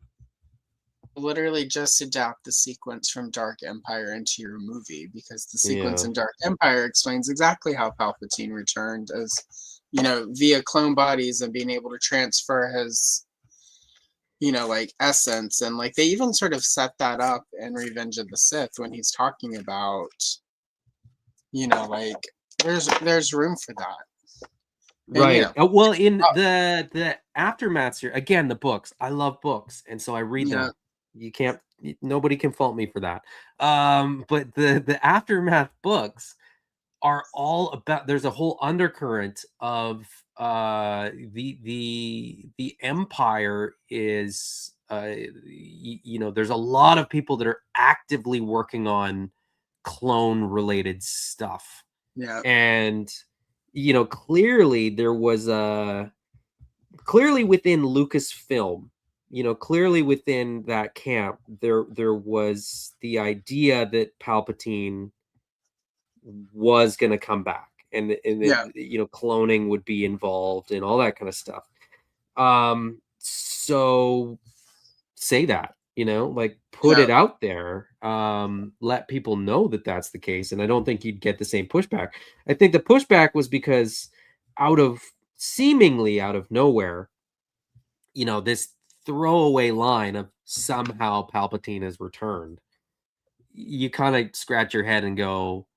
Literally just adapt the sequence from Dark Empire into your movie, because the sequence Yeah. in Dark Empire explains exactly how Palpatine returned as, via clone bodies and being able to transfer his, like essence. And like they even sort of set that up in Revenge of the Sith when he's talking about, like there's room for that. Right. And, Well, in the Aftermath series, again, the books. I love books, and so I read them. Nobody can fault me for that. But the Aftermath books are all about. There's a whole undercurrent of the Empire is there's a lot of people that are actively working on clone related stuff. Yeah. And clearly there was clearly within Lucasfilm, clearly within that camp, there was the idea that Palpatine was going to come back, and cloning would be involved and all that kind of stuff. So say that, like put it out there, let people know that that's the case. And I don't think you'd get the same pushback. I think the pushback was because seemingly out of nowhere, this throwaway line of somehow Palpatine has returned. You kind of scratch your head and go,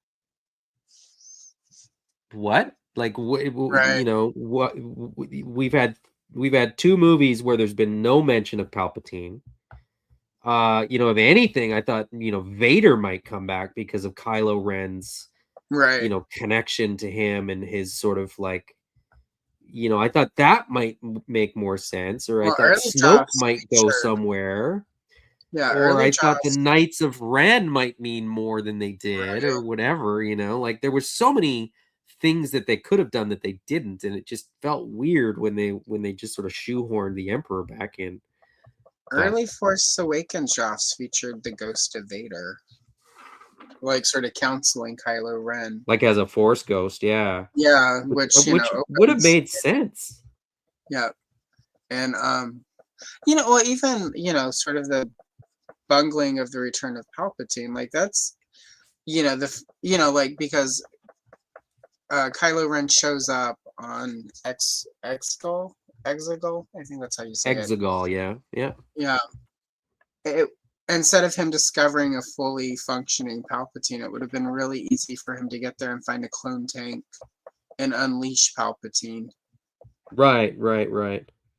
what? Like, right. what? We've had 2 movies where there's been no mention of Palpatine. If anything, I thought, Vader might come back because of Kylo Ren's, Right. connection to him and his sort of like, I thought that might make more sense, or I thought Snoke might go somewhere. Yeah, or I thought the Knights of Ren might mean more than they did, or whatever, like there were so many things that they could have done that they didn't, and it just felt weird when they just sort of shoehorned the Emperor back in. Early Force Awakens drafts featured the ghost of Vader, like sort of counseling Kylo Ren, like as a Force ghost. Yeah, which would have made sense. Yeah. And well, even sort of the bungling of the return of Palpatine, like that's like because Kylo Ren shows up on Exegol, I think that's how you say Exegol, it. Yeah. Instead of him discovering a fully functioning Palpatine, it would have been really easy for him to get there and find a clone tank and unleash Palpatine. Right.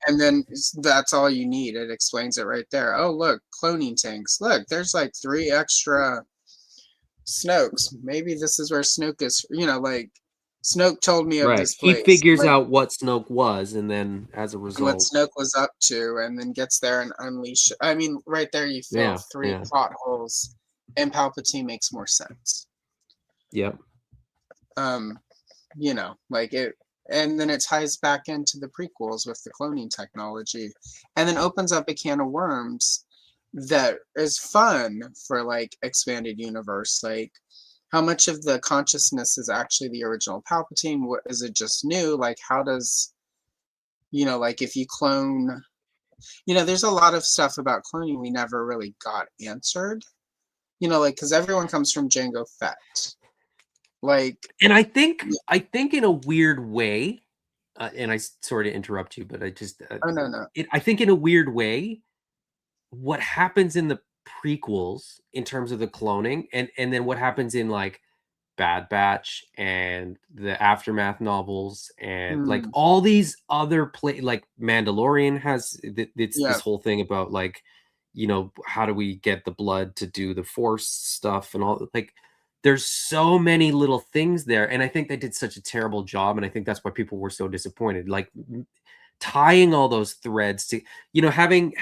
And then that's all you need. It explains it right there. Oh, look, cloning tanks. Look, there's like 3 extra Snokes. Maybe this is where Snoke is. Like Snoke told me of this place. He figures out what Snoke was, and then as a result, what Snoke was up to, and then gets there and unleash. I mean, right there, you fill 3 plot holes, and Palpatine makes more sense. Yep. Like it. And then it ties back into the prequels with the cloning technology, and then opens up a can of worms that is fun for like expanded universe. Like, how much of the consciousness is actually the original Palpatine? What is it just new? Like, how does, like if you clone, there's a lot of stuff about cloning we never really got answered. Like because everyone comes from Jango Fett. Like, and I think in a weird way, and I sorry to interrupt you, but I just no. I think in a weird way, what happens in the prequels in terms of the cloning, and then what happens in like Bad Batch and the Aftermath novels, and like all these other like Mandalorian has this whole thing about like, how do we get the blood to do the Force stuff and all, like there's so many little things there, and I think they did such a terrible job, and I think that's why people were so disappointed. Like tying all those threads to, having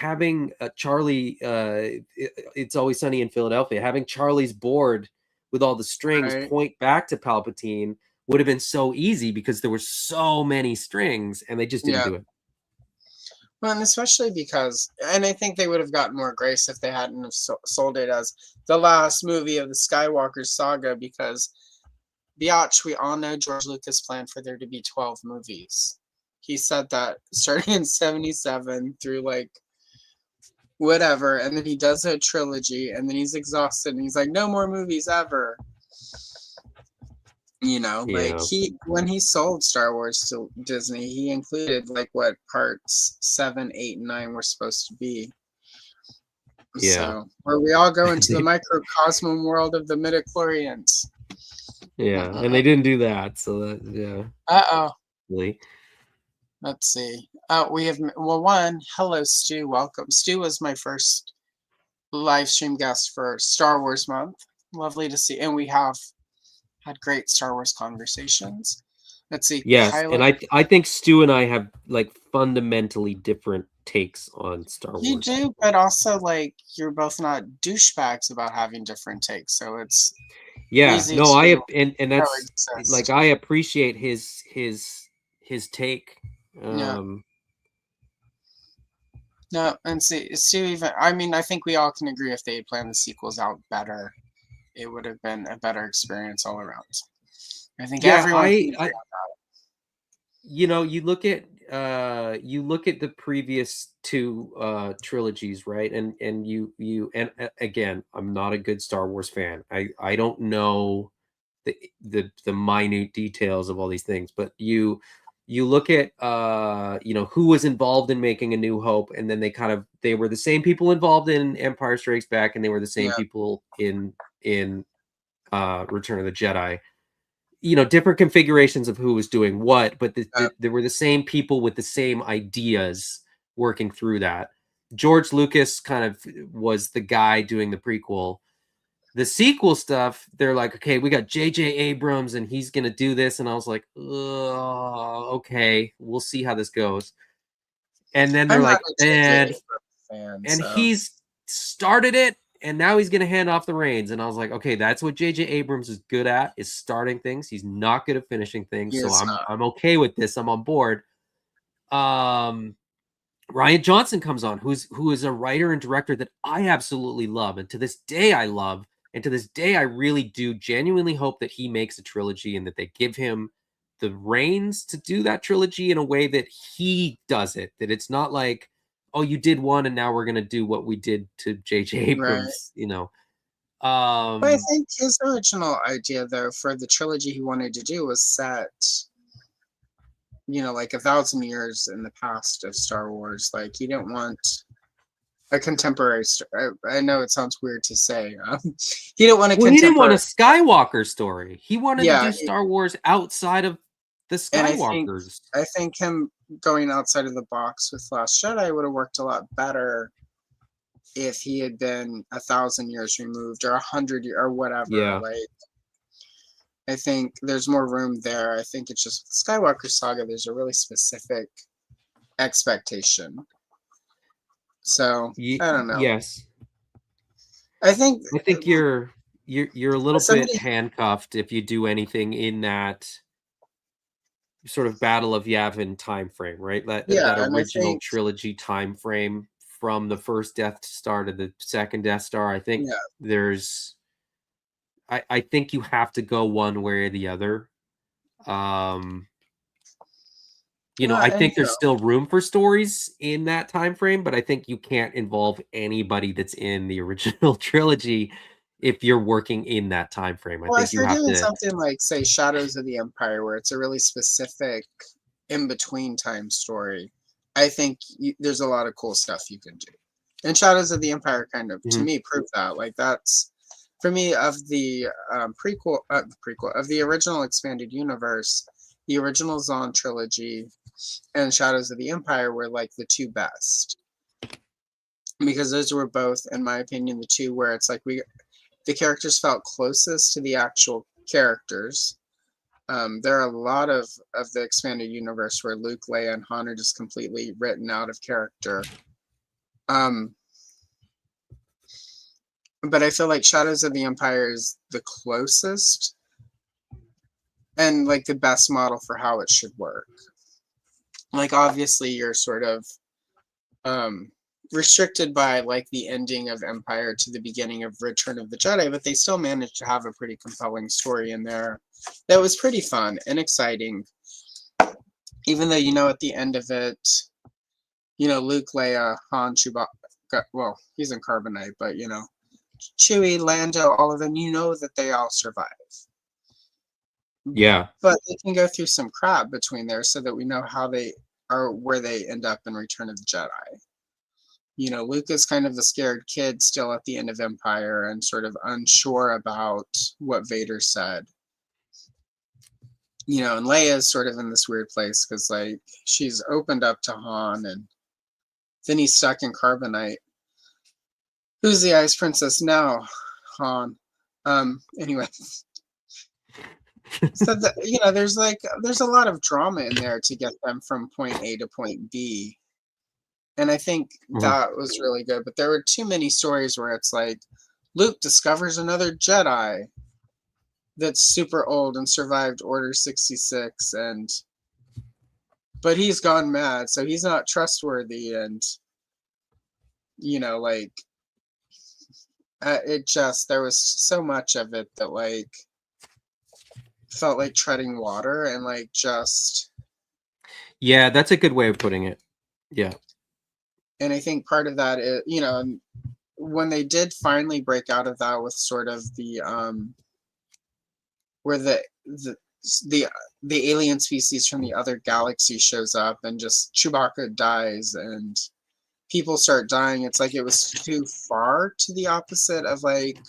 Charlie, It's Always Sunny in Philadelphia, having Charlie's board with all the strings Right. point back to Palpatine would have been so easy because there were so many strings and they just didn't do it. Well, and especially because, and I think they would have gotten more grace if they hadn't have sold it as the last movie of the Skywalker saga, because biatch, we all know George Lucas planned for there to be 12 movies. He said that starting in 77 through like whatever, and then he does a trilogy, and then he's exhausted, and he's like, no more movies ever. Like when he sold Star Wars to Disney, he included like what parts 7, 8, and 9 were supposed to be. Yeah. So where we all go into the microcosm world of the midichlorians. Yeah, and they didn't do that, so that really. Let's see. We have hello Stu, welcome. Stu was my first live stream guest for Star Wars month. Lovely to see, and we have had great Star Wars conversations. Let's see. Yes, and I think Stu and I have like fundamentally different takes on Star Wars. You do, but also like you're both not douchebags about having different takes, so it's easy and that's like I appreciate his take. No, and see, Stu, even I think we all can agree if they had planned the sequels out better, it would have been a better experience all around. I think everyone. You look at the previous two trilogies, right? And again, I'm not a good Star Wars fan. I don't know the minute details of all these things, but you look at who was involved in making A New Hope, and then they were the same people involved in Empire Strikes Back, and they were the same people in Return of the Jedi. Different configurations of who was doing what, but there were the same people with the same ideas working through that. George Lucas kind of was the guy doing the prequel. The sequel stuff, they're like, okay, we got J.J. Abrams and he's going to do this. And I was like, okay, we'll see how this goes. And then they're like, he's started it. And now he's going to hand off the reins. And I was like, okay, that's what J.J. Abrams is good at, is starting things. He's not good at finishing things. I'm okay with this. I'm on board. Ryan Johnson comes on, who is a writer and director that I absolutely love. And to this day, I love. And to this day, I really do genuinely hope that he makes a trilogy and that they give him the reins to do that trilogy in a way that he does it. That it's not like, oh, you did one and now we're going to do what we did to J.J. Abrams, But I think his original idea, though, for the trilogy he wanted to do was set, like 1,000 years in the past of Star Wars. Like, he didn't want a contemporary story. I know it sounds weird to say. He didn't want a he didn't want a Skywalker story. He wanted to do Star Wars outside of the Skywalkers. I think him going outside of the box with Last Jedi would have worked a lot better if he had been 1,000 years removed or 100 years or whatever. Yeah. Like, I think there's more room there. I think it's just the Skywalker saga. There's a really specific expectation. So I don't know. Yes. I think you're a little bit handcuffed if you do anything in that sort of Battle of Yavin time frame, right? That original trilogy time frame from the first Death Star to the second Death Star. I think there's I think you have to go one way or the other. I think there's still room for stories in that time frame, but I think you can't involve anybody that's in the original trilogy if you're working in that time frame. I think if you're doing something like, say, Shadows of the Empire, where it's a really specific in-between time story, I think there's a lot of cool stuff you can do. And Shadows of the Empire kind of, to me, proved that. Like, that's, for me, of the prequel, of the original expanded universe, the original Zahn trilogy and Shadows of the Empire were like the two best, because those were both, in my opinion, the two where it's like the characters felt closest to the actual characters. There are a lot of the expanded universe where Luke, Leia, and Han are just completely written out of character. But I feel like Shadows of the Empire is the closest and like the best model for how it should work. Like obviously you're sort of restricted by like the ending of Empire to the beginning of Return of the Jedi, but they still managed to have a pretty compelling story in there that was pretty fun and exciting. Even though, you know, at the end of it, you know, Luke, Leia, Han, Chewbacca, well, he's in Carbonite, but you know, Chewie, Lando, all of them, you know that they all survive. Yeah. But they can go through some crap between there so that we know how they are, where they end up in Return of the Jedi. You know, Luke is kind of the scared kid still at the end of Empire and sort of unsure about what Vader said. You know, and Leia is sort of in this weird place because, like, she's opened up to Han and then he's stuck in Carbonite. Who's the Ice Princess now? Han. Anyway. So, you know, there's a lot of drama in there to get them from point A to point B. And I think that was really good. But there were too many stories where it's like, Luke discovers another Jedi that's super old and survived Order 66, but he's gone mad, so he's not trustworthy, and you know, like there was so much of it that like felt like treading water and like just. Yeah, that's a good way of putting it. Yeah. And I think part of that is, you know, when they did finally break out of that with sort of the where the alien species from the other galaxy shows up and just Chewbacca dies and people start dying, it's like it was too far to the opposite of like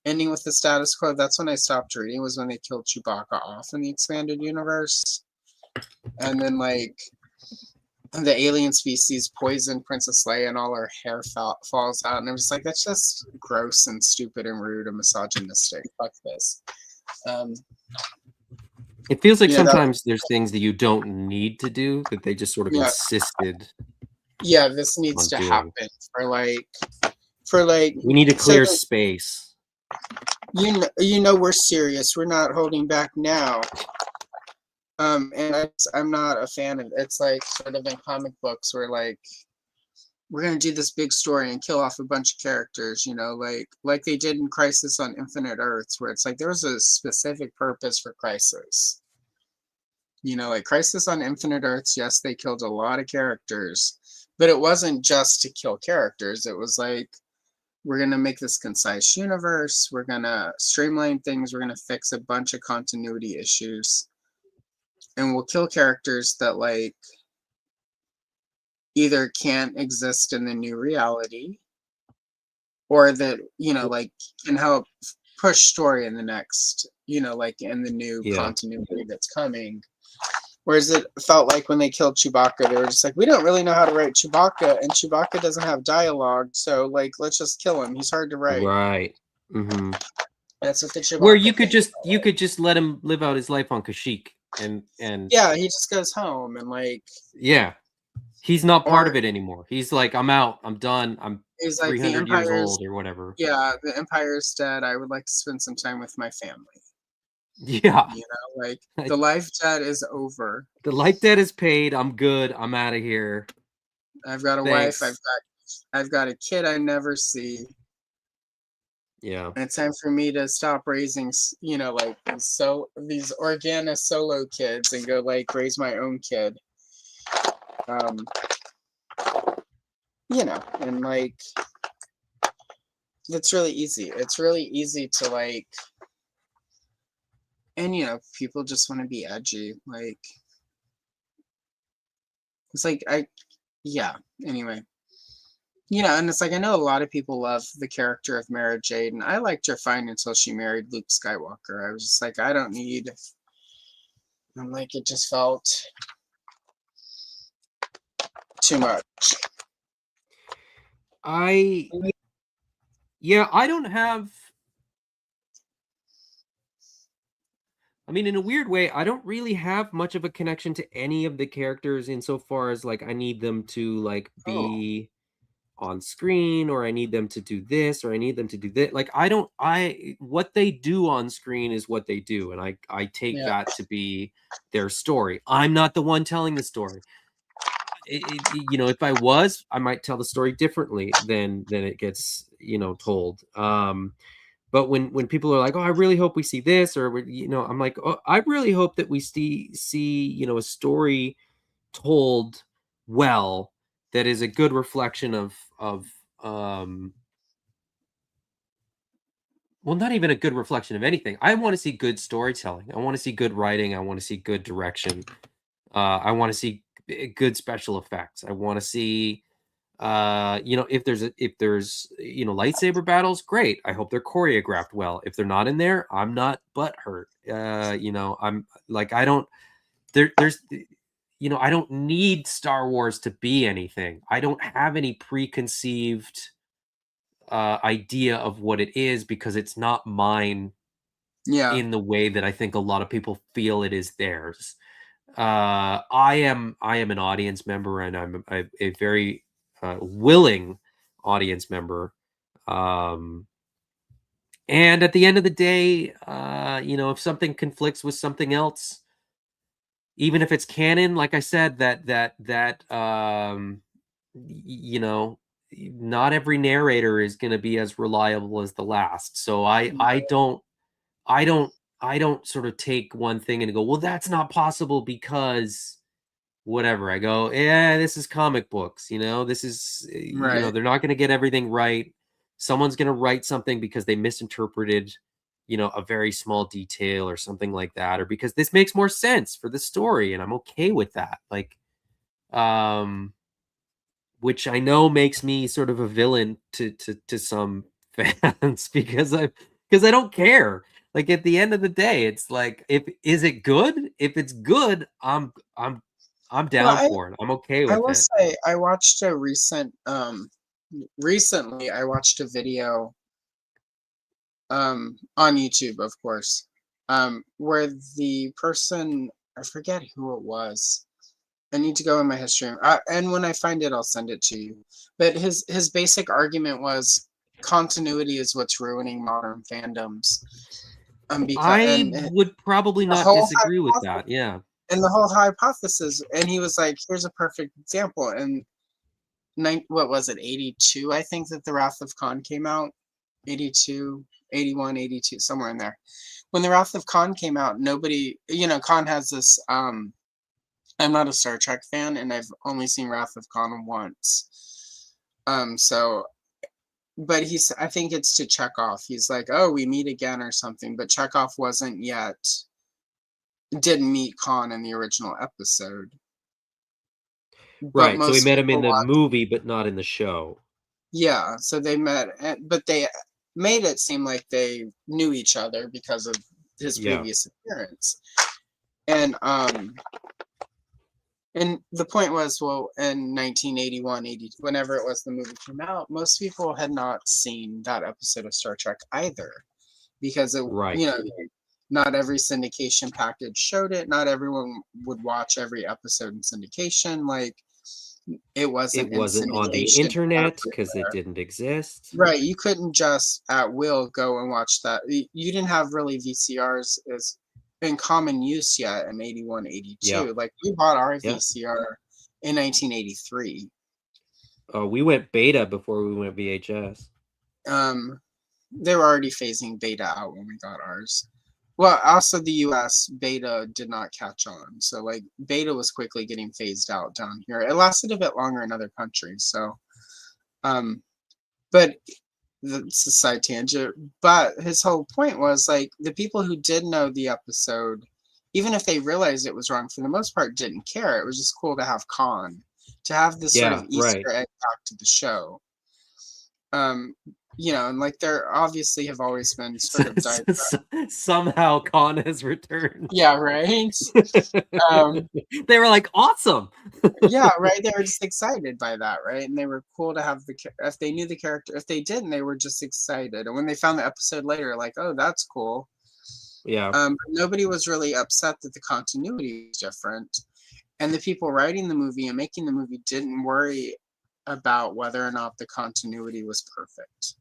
ending with the status quo. That's when I stopped reading, was when they killed Chewbacca off in the expanded universe. And then like the alien species poisoned Princess Leia and all her hair falls out. And I was like, that's just gross and stupid and rude and misogynistic. Fuck this. It feels like sometimes there's things that you don't need to do that they just sort of insisted. Yeah, this needs to happen for like we need to clear space. You know we're serious. We're not holding back now. And I'm not a fan of it. It's like sort of in comic books where like we're gonna do this big story and kill off a bunch of characters, you know, like they did in Crisis on Infinite Earths, where it's like there was a specific purpose for Crisis. You know, like Crisis on Infinite Earths, yes, they killed a lot of characters, but it wasn't just to kill characters. It was like, we're gonna make this concise universe, we're gonna streamline things, we're gonna fix a bunch of continuity issues, and we'll kill characters that like either can't exist in the new reality or that, you know, like can help push story in the next, you know, like in the new continuity that's coming. Whereas it felt like when they killed Chewbacca, they were just like, we don't really know how to write Chewbacca, and Chewbacca doesn't have dialogue, so like let's just kill him. He's hard to write. Right. That's what the Chewbacca where you could just let him live out his life on Kashyyyk and yeah, he just goes home and like he's not part of it anymore. He's like, I'm out, I'm done, I'm he's like 300 years old or whatever. Yeah, the Empire's dead. I would like to spend some time with my family. Yeah, you know, like the life debt is over. The life debt is paid. I'm good. I'm out of here. I've got a wife. I've got a kid I never see. Yeah, and it's time for me to stop raising, you know, like these Organa solo kids and go like raise my own kid. You know, and like it's really easy. It's really easy to like. And, you know, people just want to be edgy. Like, it's like, anyway. You know, and it's like, I know a lot of people love the character of Mara Jade, and I liked her fine until she married Luke Skywalker. I was just like, I don't need, I'm like, it just felt too much. I don't have I mean, in a weird way, I don't really have much of a connection to any of the characters insofar as like I need them to like Oh, be on screen, or I need them to do this, or I need them to do that. Like what they do on screen is what they do, and I take yeah, that to be their story. I'm not the one telling the story. You know, if I was, I might tell the story differently than it gets, you know, told. But when people are like, "Oh, I really hope we see this," or you know, I'm like, "Oh, I really hope that we see you know, a story told well, that is a good reflection of um well, not even a good reflection of anything. I want to see good storytelling. I want to see good writing. I want to see good direction. I want to see good special effects. I want to see you know, if there's you know, lightsaber battles, great. I hope they're choreographed well. If they're not in there, I'm not butthurt. You know, I'm like, I don't there's you know, I don't need Star Wars to be anything. I don't have any preconceived idea of what it is, because it's not mine yeah, in the way that I think a lot of people feel it is theirs. I am an audience member, and I'm a very willing audience member. Um, and at the end of the day, you know, if something conflicts with something else, even if it's canon, like I said, you know, not every narrator is going to be as reliable as the last. So I don't I don't sort of take one thing and go, well, that's not possible because whatever. I go, yeah, this is comic books, you know, this is, you know, right. they're not going to get everything right. Someone's going to write something because they misinterpreted, you know, a very small detail or something like that, or because this makes more sense for the story. And I'm okay with that. Like, um, which I know makes me sort of a villain to some fans because I don't care. Like at the end of the day, it's like, if is it good? If it's good, I'm Well, down for it. I'm okay I with will it. say I watched a recently I watched a video on YouTube, of course, where the person, I forget who it was. I need to go in my history, and when I find it, I'll send it to you. But his basic argument was continuity is what's ruining modern fandoms. Because I would probably the not whole disagree with that. Yeah. the whole hypothesis, and he was like, "Here's a perfect example." And what was it, 82? I think that the Wrath of Khan came out, 82, 81, 82, somewhere in there. When the Wrath of Khan came out, nobody, you know, Khan has this. I'm not a Star Trek fan, and I've only seen Wrath of Khan once. So, but I think it's to Chekhov. He's like, "Oh, we meet again" or something. But Chekhov didn't meet Khan in the original episode. But Right. So we most met him in people the watch, movie, but not in the show. yeah. So they met, but they made it seem like they knew each other because of his Yeah. previous appearance. And the point was, well, in 1981, 80, whenever it was the movie came out, most people had not seen that episode of Star Trek either, because Right. you know, not every syndication package showed it. Not everyone would watch every episode in syndication. Like, it It wasn't in wasn't on the syndication internet because it everywhere. didn't exist. Right, you couldn't just at will go and watch that. You didn't have really VCRs as in common use yet in 81, Yeah. 82. Like, we bought our Yeah. VCR in 1983. We went beta before we went VHS. They were already phasing beta out when we got ours. Well, also the US beta did not catch on. So like beta was quickly getting phased out down here. It lasted a bit longer in other countries. So but that's a side tangent. But his whole point was like the people who did know the episode, even if they realized it was wrong, for the most part didn't care. It was just cool to have Khan, to have this sort of Yeah, right. Easter egg back to the show. You know, and like there obviously have always been sort of Somehow Khan has returned. yeah, right. They were like, awesome. Yeah, right. They were just excited by that, right? And they were cool to have if they knew the character. If they didn't, they were just excited. And when they found the episode later, like, oh, that's cool. Yeah. Nobody was really upset that the continuity was different. And the people writing the movie and making the movie didn't worry about whether or not the continuity was perfect,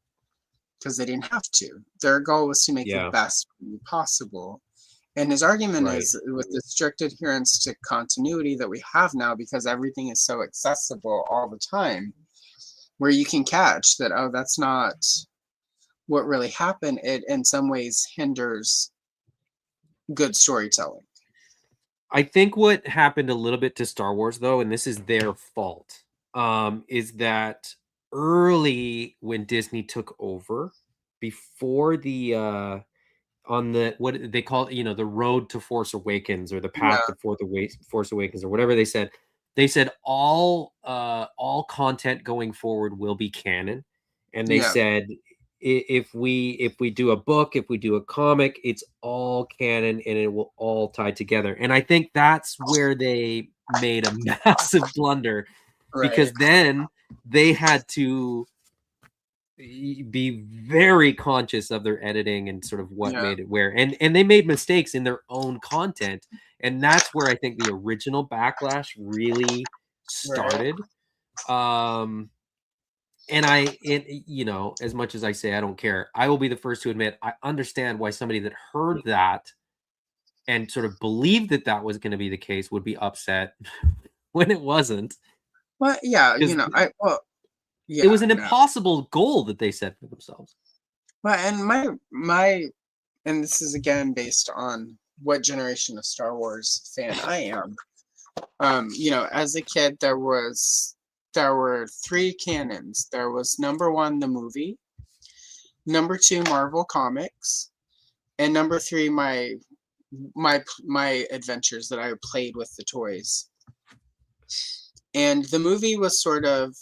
because they didn't have to. Their goal was to make the best movie possible. And his argument is, with the strict adherence to continuity that we have now, because everything is so accessible all the time, where you can catch that, oh, that's not what really happened, it in some ways hinders good storytelling. I think what happened a little bit to Star Wars, though, and this is their fault, is that early when Disney took over, before the on the what they call it, the road to Force Awakens, or the path to Force Awakens, or whatever they said all content going forward will be canon, and they said if we do a book, if we do a comic, it's all canon and it will all tie together. And I think that's where they made a massive blunder, because then they had to be very conscious of their editing and sort of what made it where, and they made mistakes in their own content, and that's where I think the original backlash really started. And as much as I say I don't care, I will be the first to admit I understand why somebody that heard that and sort of believed that that was going to be the case would be upset when it wasn't. Well, yeah, it was an impossible goal that they set for themselves. Well, and my and this is again based on what generation of Star Wars fan I am. As a kid, there were 3 canons. There was number 1, the movie, number 2, Marvel Comics, and number 3, my adventures that I played with the toys. And the movie was sort of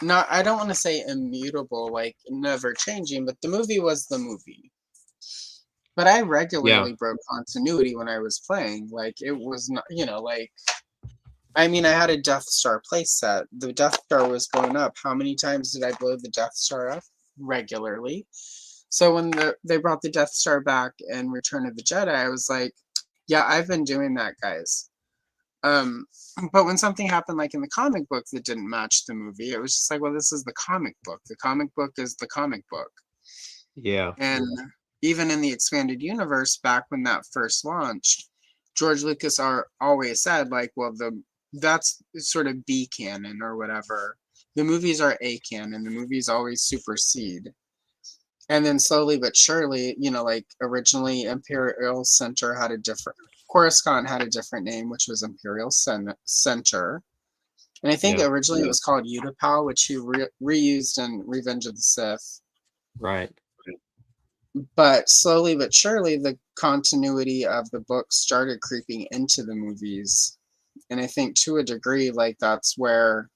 not, I don't want to say immutable, like never changing, but the movie was the movie. But I regularly broke continuity when I was playing. Like, it was not, I mean, I had a Death Star playset. The Death Star was blown up. How many times did I blow the Death Star up? Regularly. So when they brought the Death Star back in Return of the Jedi, I was like, yeah, I've been doing that, guys. But when something happened, like in the comic book, that didn't match the movie, it was just like, well, this is the comic book. The comic book is the comic book. Yeah. And even in the expanded universe, back when that first launched, George Lucas always said, like, well, that's sort of B canon or whatever. The movies are A canon. The movies always supersede. And then slowly but surely, like originally Imperial Center had a different, Coruscant had a different name, which was Imperial Center. And I think originally it was called Utapau, which he reused in Revenge of the Sith. Right. But slowly but surely, the continuity of the book started creeping into the movies. And I think to a degree, like, that's where,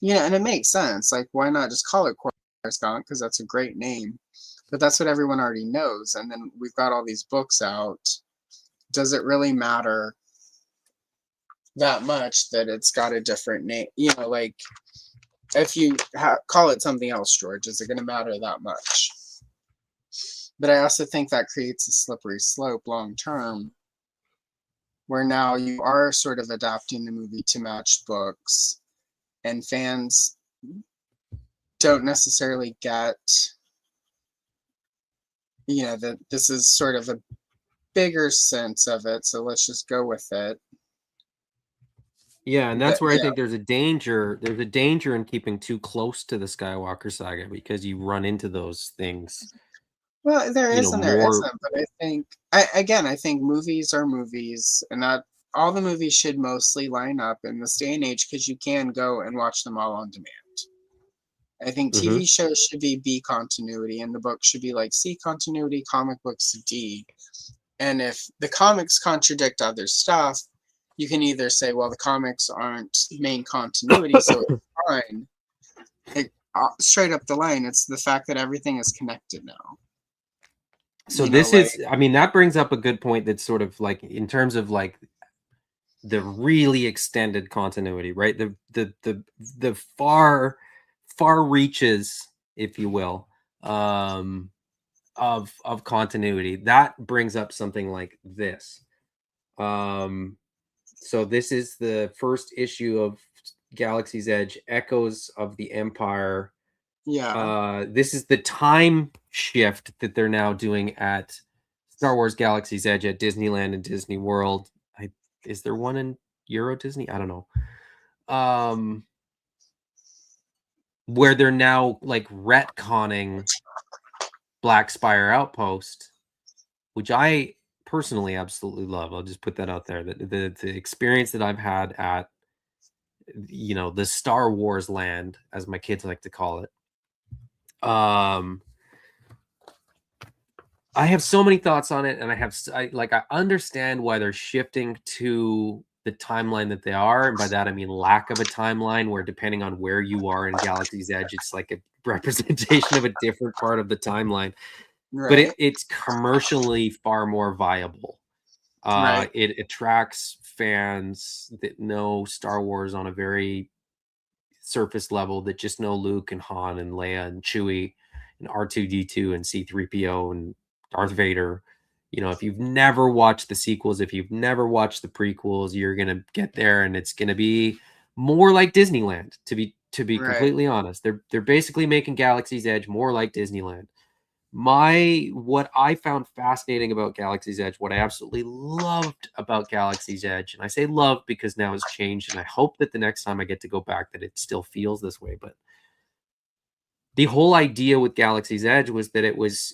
and it makes sense. Like, why not just call it Coruscant? Because that's a great name. But that's what everyone already knows. And then we've got all these books out. Does it really matter that much that it's got a different name? Like, if you call it something else, George, is it going to matter that much? But I also think that creates a slippery slope long term, where now you are sort of adapting the movie to match books, and fans don't necessarily get, that this is sort of a bigger sense of it, so let's just go with it. Yeah, and that's where I think there's a danger in keeping too close to the Skywalker saga, because you run into those things. Well, there isn't, but I think, I think movies are movies, and that all the movies should mostly line up in this day and age, because you can go and watch them all on demand. I think TV shows should be B continuity, and the book should be like C continuity, comic books D. And if the comics contradict other stuff, you can either say, well, the comics aren't main continuity, so it's fine. Straight up the line, it's the fact that everything is connected now. So that brings up a good point. That's sort of like, in terms of like the really extended continuity, right? The far reaches, if you will. of continuity. That brings up something like this. So this is the first issue of Galaxy's Edge, Echoes of the Empire. Yeah. This is the time shift that they're now doing at Star Wars Galaxy's Edge at Disneyland and Disney World. Is there one in Euro Disney? I don't know. Where they're now like retconning Black Spire Outpost, which I personally absolutely love. I'll just put that out there. The experience that I've had at, you know, the Star Wars land, as my kids like to call it. I have so many thoughts on it, and I understand why they're shifting to the timeline that they are, and by that I mean lack of a timeline, where depending on where you are in Galaxy's Edge, it's like a representation of a different part of the timeline. Right. But it's commercially far more viable. Right. It attracts fans that know Star Wars on a very surface level, that just know Luke and Han and Leia and Chewie and R2D2 and C3PO and Darth Vader. You know, if you've never watched the sequels, if you've never watched the prequels, you're gonna get there, and it's gonna be more like Disneyland. To be Right. completely honest, they're basically making Galaxy's Edge more like Disneyland. What I found fascinating about Galaxy's Edge, what I absolutely loved about Galaxy's Edge, and I say love because now it's changed, and I hope that the next time I get to go back that it still feels this way, but the whole idea with Galaxy's Edge was that it was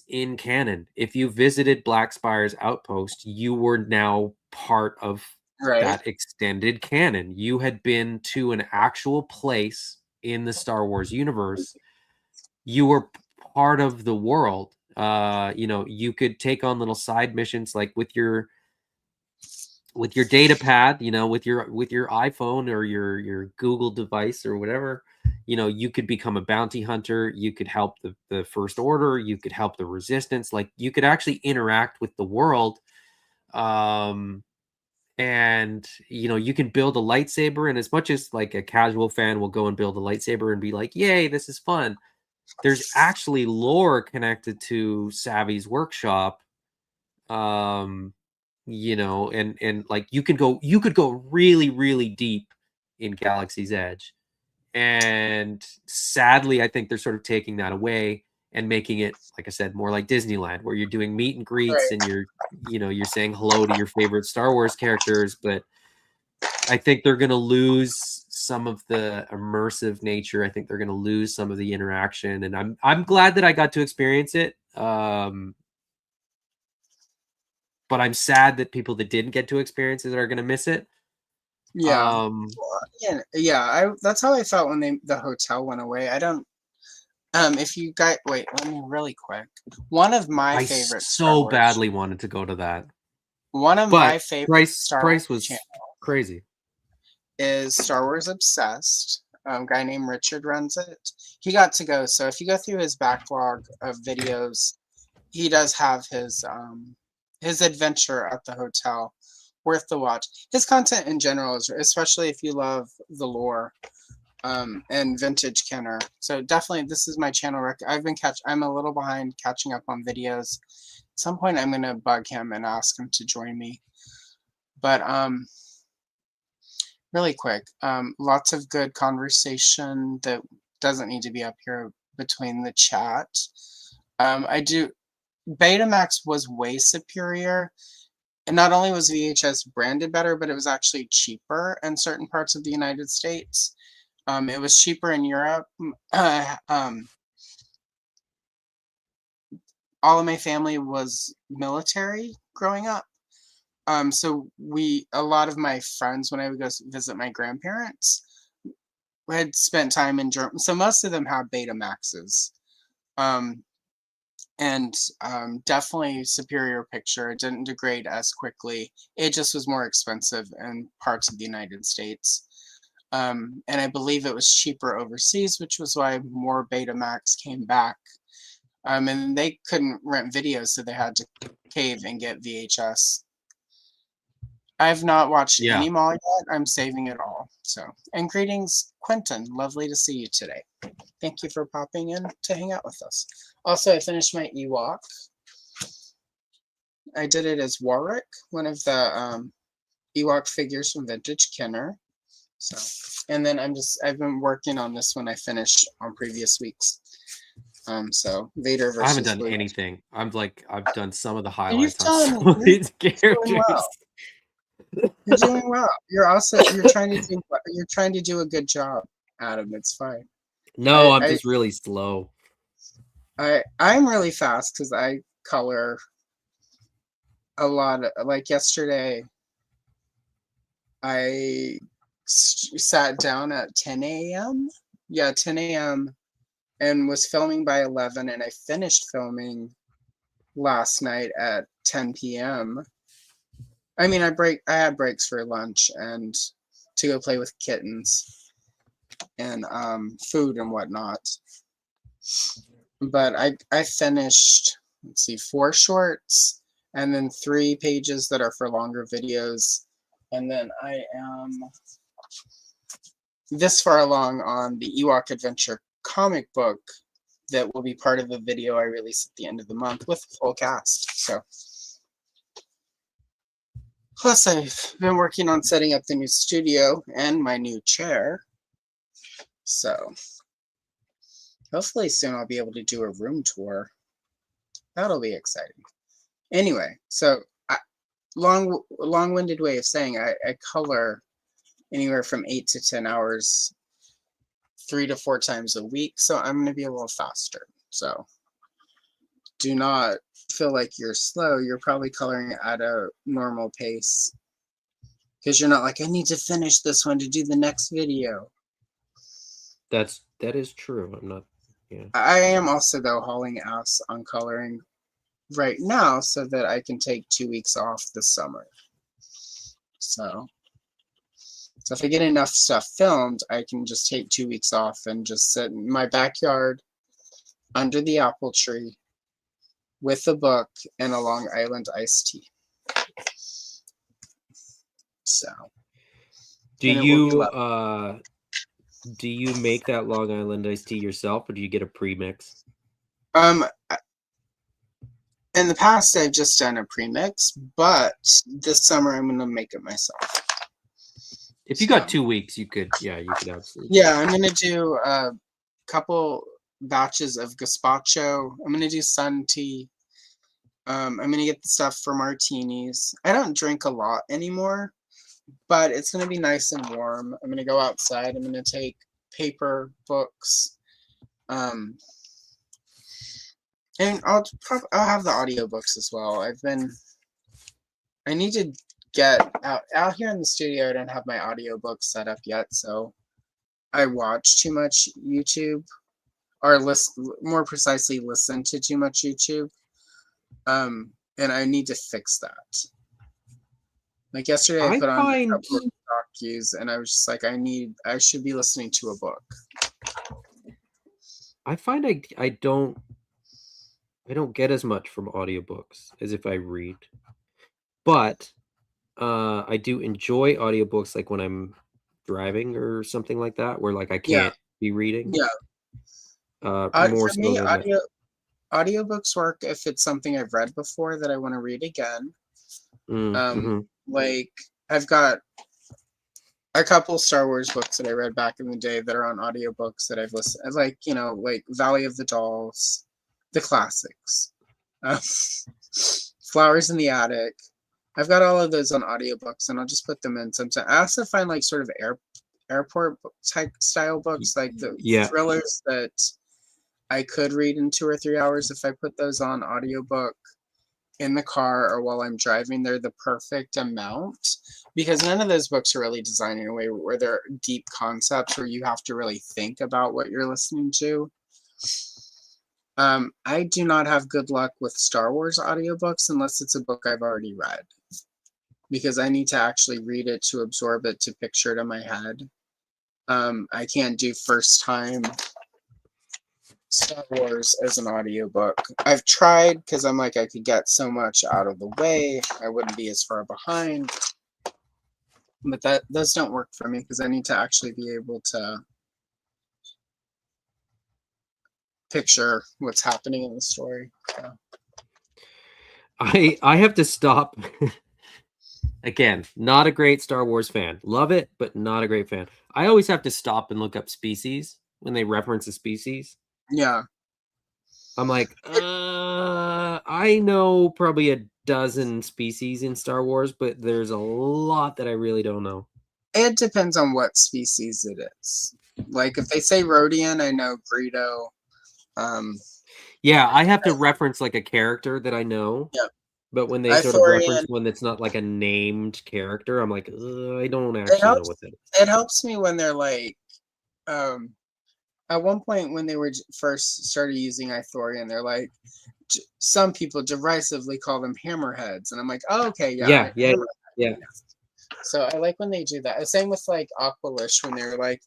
in canon. If you visited Black Spire's outpost, you were now part of that extended canon. You had been to an actual place in the Star Wars universe. You were part of the world. You know, you could take on little side missions, like with your data pad, you know, with your iPhone or your Google device or whatever. You know, you could become a bounty hunter. You could help the First Order. You could help the Resistance. Like, you could actually interact with the world. And, you know, you can build a lightsaber. And as much as like a casual fan will go and build a lightsaber and be like, yay, this is fun, there's actually lore connected to Savvy's workshop. You know, and like you could go really, really deep in Galaxy's Edge. And sadly, I think they're sort of taking that away and making it, like I said, more like Disneyland, where you're doing meet and greets and you're saying hello to your favorite Star Wars characters. But I think they're going to lose some of the immersive nature. I think they're going to lose some of the interaction, and I'm glad that I got to experience it. But I'm sad that people that didn't get to experience it are going to miss it. Yeah. That's how I felt when the hotel went away. I don't. If you guys wait, let me really quick. One of my favorites. So badly wanted to go to that. One of my favorite price was crazy. Is Star Wars Obsessed. Guy named Richard runs it. He got to go. So if you go through his backlog of videos, he does have his adventure at the hotel. Worth the watch. His content in general is, especially if you love the lore, and vintage Kenner. So definitely, this is my channel. I'm a little behind catching up on videos. At some point, I'm gonna bug him and ask him to join me. But really quick, lots of good conversation that doesn't need to be up here between the chat. Betamax was way superior. And not only was VHS branded better, but it was actually cheaper in certain parts of the United States. It was cheaper in Europe. All of my family was military growing up. So a lot of my friends, when I would go visit my grandparents, had spent time in Germany. So most of them have Betamaxes. And definitely superior picture. It didn't degrade as quickly. It just was more expensive in parts of the United States. And I believe it was cheaper overseas, which was why more Betamax came back. And they couldn't rent videos, so they had to cave and get VHS. I've not watched any mall yet. I'm saving it all. So, and greetings, Quentin. Lovely to see you today. thank you for popping in to hang out with us. Also, I finished my Ewok. I did it as Warwick, one of the Ewok figures from Vintage Kenner. So, and then I've been working on this one I finished on previous weeks. So Vader versus I haven't done Luke. anything. I've done some of the You've highlights on done, some of these doing characters. well. You're doing well. You're trying to do a good job, Adam. It's fine. No, I'm just really slow. I'm really fast because I color a lot. Like yesterday, I sat down at 10 a.m. Yeah, 10 a.m. and was filming by 11, and I finished filming last night at 10 p.m. I mean, I had breaks for lunch and to go play with kittens and food and whatnot. But I finished, let's see, 4 shorts and then 3 pages that are for longer videos. And then I am this far along on the Ewok Adventure comic book that will be part of the video I release at the end of the month with a full cast. So, plus I've been working on setting up the new studio and my new chair. So, hopefully soon I'll be able to do a room tour. That'll be exciting. Anyway, so long-winded way of saying I color anywhere from 8 to 10 hours 3 to 4 times a week, so I'm going to be a little faster. So do not feel like you're slow. You're probably coloring at a normal pace because you're not like, I need to finish this one to do the next video. That is true. I'm not. Yeah. I am also though hauling ass on coloring right now so that I can take 2 weeks off this summer. So if I get enough stuff filmed, I can just take 2 weeks off and just sit in my backyard under the apple tree with a book and a Long Island iced tea. So do you make that Long Island iced tea yourself, or do you get a premix? In the past, I've just done a premix, but this summer I'm going to make it myself. If you got 2 weeks, you could absolutely. Yeah, I'm going to do a couple batches of gazpacho. I'm going to do sun tea. I'm going to get the stuff for martinis. I don't drink a lot anymore, but it's going to be nice and warm. I'm going to go outside. I'm going to take paper, books, and I'll have the audiobooks as well. I need to get out here in the studio. I don't have my audiobooks set up yet, so I watch too much YouTube, or more precisely listen to too much YouTube. And I need to fix that. Like yesterday, I put on a couple of docus, and I was just like, I should be listening to a book. I find I don't get as much from audiobooks as if I read, but I do enjoy audiobooks, like when I'm driving or something like that, where like I can't be reading. Yeah. More for so me, than audiobooks work if it's something I've read before that I want to read again. Like I've got a couple Star Wars books that I read back in the day that are on audiobooks that I've listened, like, like Valley of the Dolls, the classics, Flowers in the Attic. I've got all of those on audiobooks, and I'll just put them in sometimes. I also find like sort of airport type style books, like the thrillers that I could read in 2 or 3 hours. If I put those on audiobook in the car or while I'm driving, they're the perfect amount, because none of those books are really designed in a way where they're deep concepts where you have to really think about what you're listening to. I do not have good luck with Star Wars audiobooks unless it's a book I've already read, because I need to actually read it to absorb it, to picture it in my head. I can't do first time Star Wars as an audiobook. I've tried because I'm like, I could get so much out of the way. I wouldn't be as far behind. But those don't work for me because I need to actually be able to picture what's happening in the story. So. I have to stop. Again, not a great Star Wars fan. Love it, but not a great fan. I always have to stop and look up species when they reference a species. Yeah. I'm like, I know probably a dozen species in Star Wars, but there's a lot that I really don't know. It depends on what species it is. Like if they say Rhodian, I know Greedo. Yeah, I have to reference like a character that I know. Yeah. But when they sort of reference one that's not like a named character, I'm like, I don't actually know what that is. It helps me when they're like, at one point when they were first started using Ithorian, they're like, some people derisively call them hammerheads, and I'm like, oh, okay, yeah. So I like when they do that. Same with like Aqualish when they're like,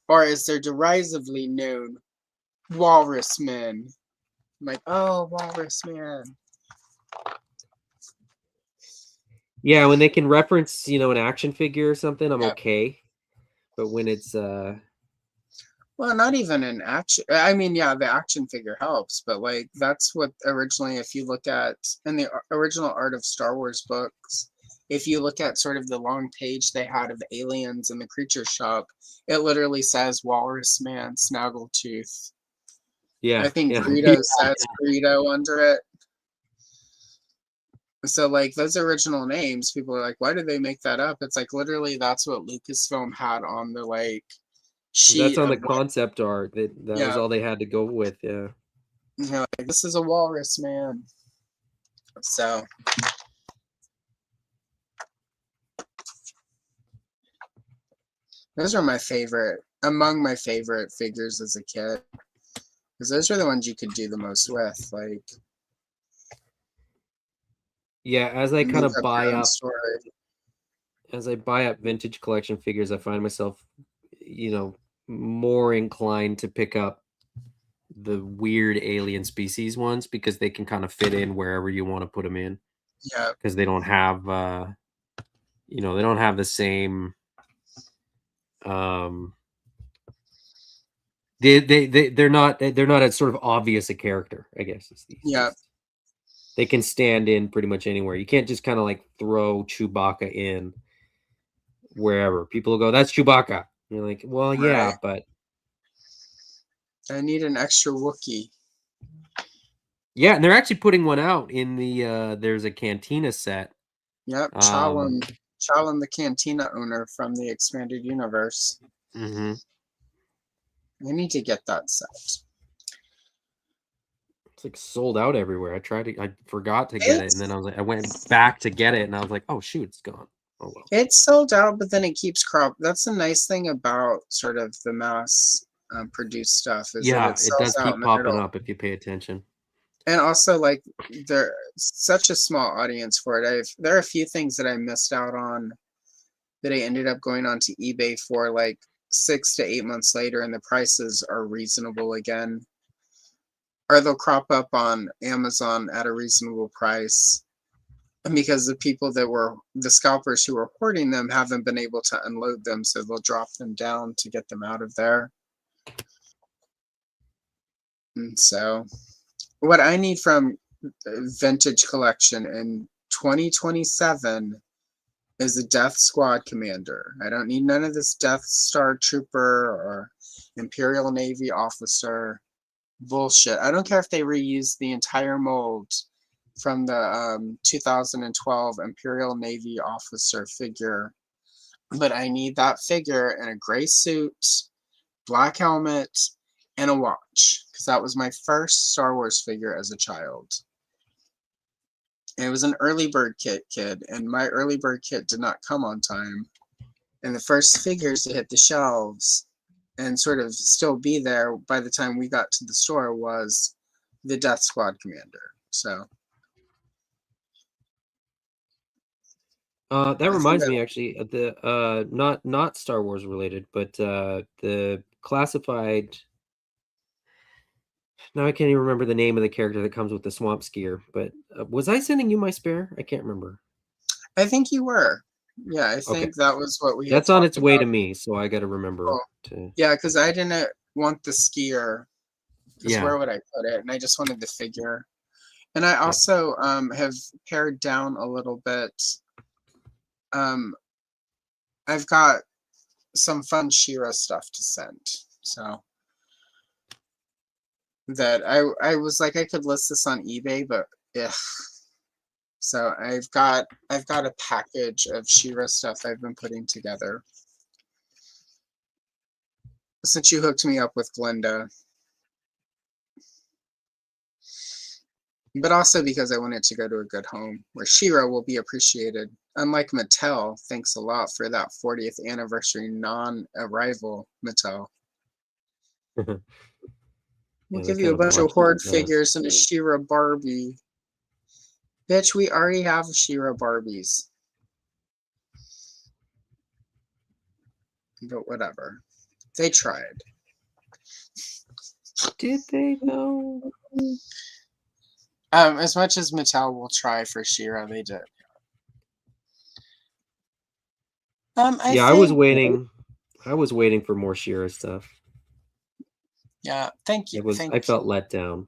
or as they're derisively known, walrus men. I'm like, oh, walrus man. Yeah, when they can reference, an action figure or something, I'm okay. But when it's well, not even an action. I mean, yeah, the action figure helps, but like that's what originally, if you look at in the original Art of Star Wars books, if you look at sort of the long page they had of aliens in the creature shop, it literally says Walrus Man, Snaggletooth. Yeah. I think Greedo says Greedo under it. So like those original names, people are like, why did they make that up? It's like literally that's what Lucasfilm had on the like sheet. That's on the concept art. That was all they had to go with. Yeah. Like, this is a walrus man. So those are among my favorite figures as a kid. Because those are the ones you could do the most with. Like, yeah, as I kind of buy up vintage collection figures, I find myself, more inclined to pick up the weird alien species ones because they can kind of fit in wherever you want to put them in. Yeah. Because they don't have, they don't have the same. They're not as sort of obvious a character, I guess. Yeah. They can stand in pretty much anywhere. You can't just kind of like throw Chewbacca in wherever. People will go, that's Chewbacca. And you're like, well, yeah, but I need an extra Wookiee. Yeah, and they're actually putting one out in the there's a Cantina set. Yep, Chalon the Cantina owner from the Expanded Universe. Mm-hmm. I need to get that set. It's like sold out everywhere. I forgot to get it, and then I went back to get it, and I was like, oh shoot, it's gone. Oh well. It's sold out, but then it keeps crop. That's the nice thing about sort of the mass produced stuff. Is that it does keep popping up if you pay attention. And also, like, there's such a small audience for it. There are a few things that I missed out on that I ended up going on to eBay for like 6 to 8 months later, and the prices are reasonable again. Or they'll crop up on Amazon at a reasonable price. And because the scalpers who were hoarding them haven't been able to unload them, so they'll drop them down to get them out of there. And so what I need from vintage collection in 2027 is a Death Squad commander. I don't need none of this Death Star Trooper or Imperial Navy officer bullshit. I don't care if they reuse the entire mold from the 2012 Imperial Navy officer figure, but I need that figure in a gray suit, black helmet, and a watch, because that was my first Star Wars figure as a child. And it was an early bird kit, and my early bird kit did not come on time. And the first figures to hit the shelves and sort of still be there by the time we got to the store was the Death Squad commander. So that reminds me actually of the not Star Wars related, but the classified. Now I can't even remember the name of the character that comes with the swamp skier. But was I sending you my spare? I can't remember. I think you were. Yeah, I think that was what we. That's on its way to me, so I got to remember. Yeah, because I didn't want the skier. because Yeah. where would I put it? And I just wanted the figure. And I Yeah. also have pared down a little bit. I've got some fun She-Ra stuff to send. So that I was like, I could list this on eBay, but yeah. So I've got a package of She-Ra stuff I've been putting together. Since you hooked me up with Glinda. But also because I wanted to go to a good home where She-Ra will be appreciated. Unlike Mattel, thanks a lot for that 40th anniversary non-arrival, Mattel. We'll give you a bunch of Horde figures and a She-Ra Barbie. Bitch, we already have She-Ra Barbies. But whatever. They tried. Did they though? As much as Mattel will try for She-Ra, they did. I was waiting. I was waiting for more She-Ra stuff. Yeah, thank you. I felt let down.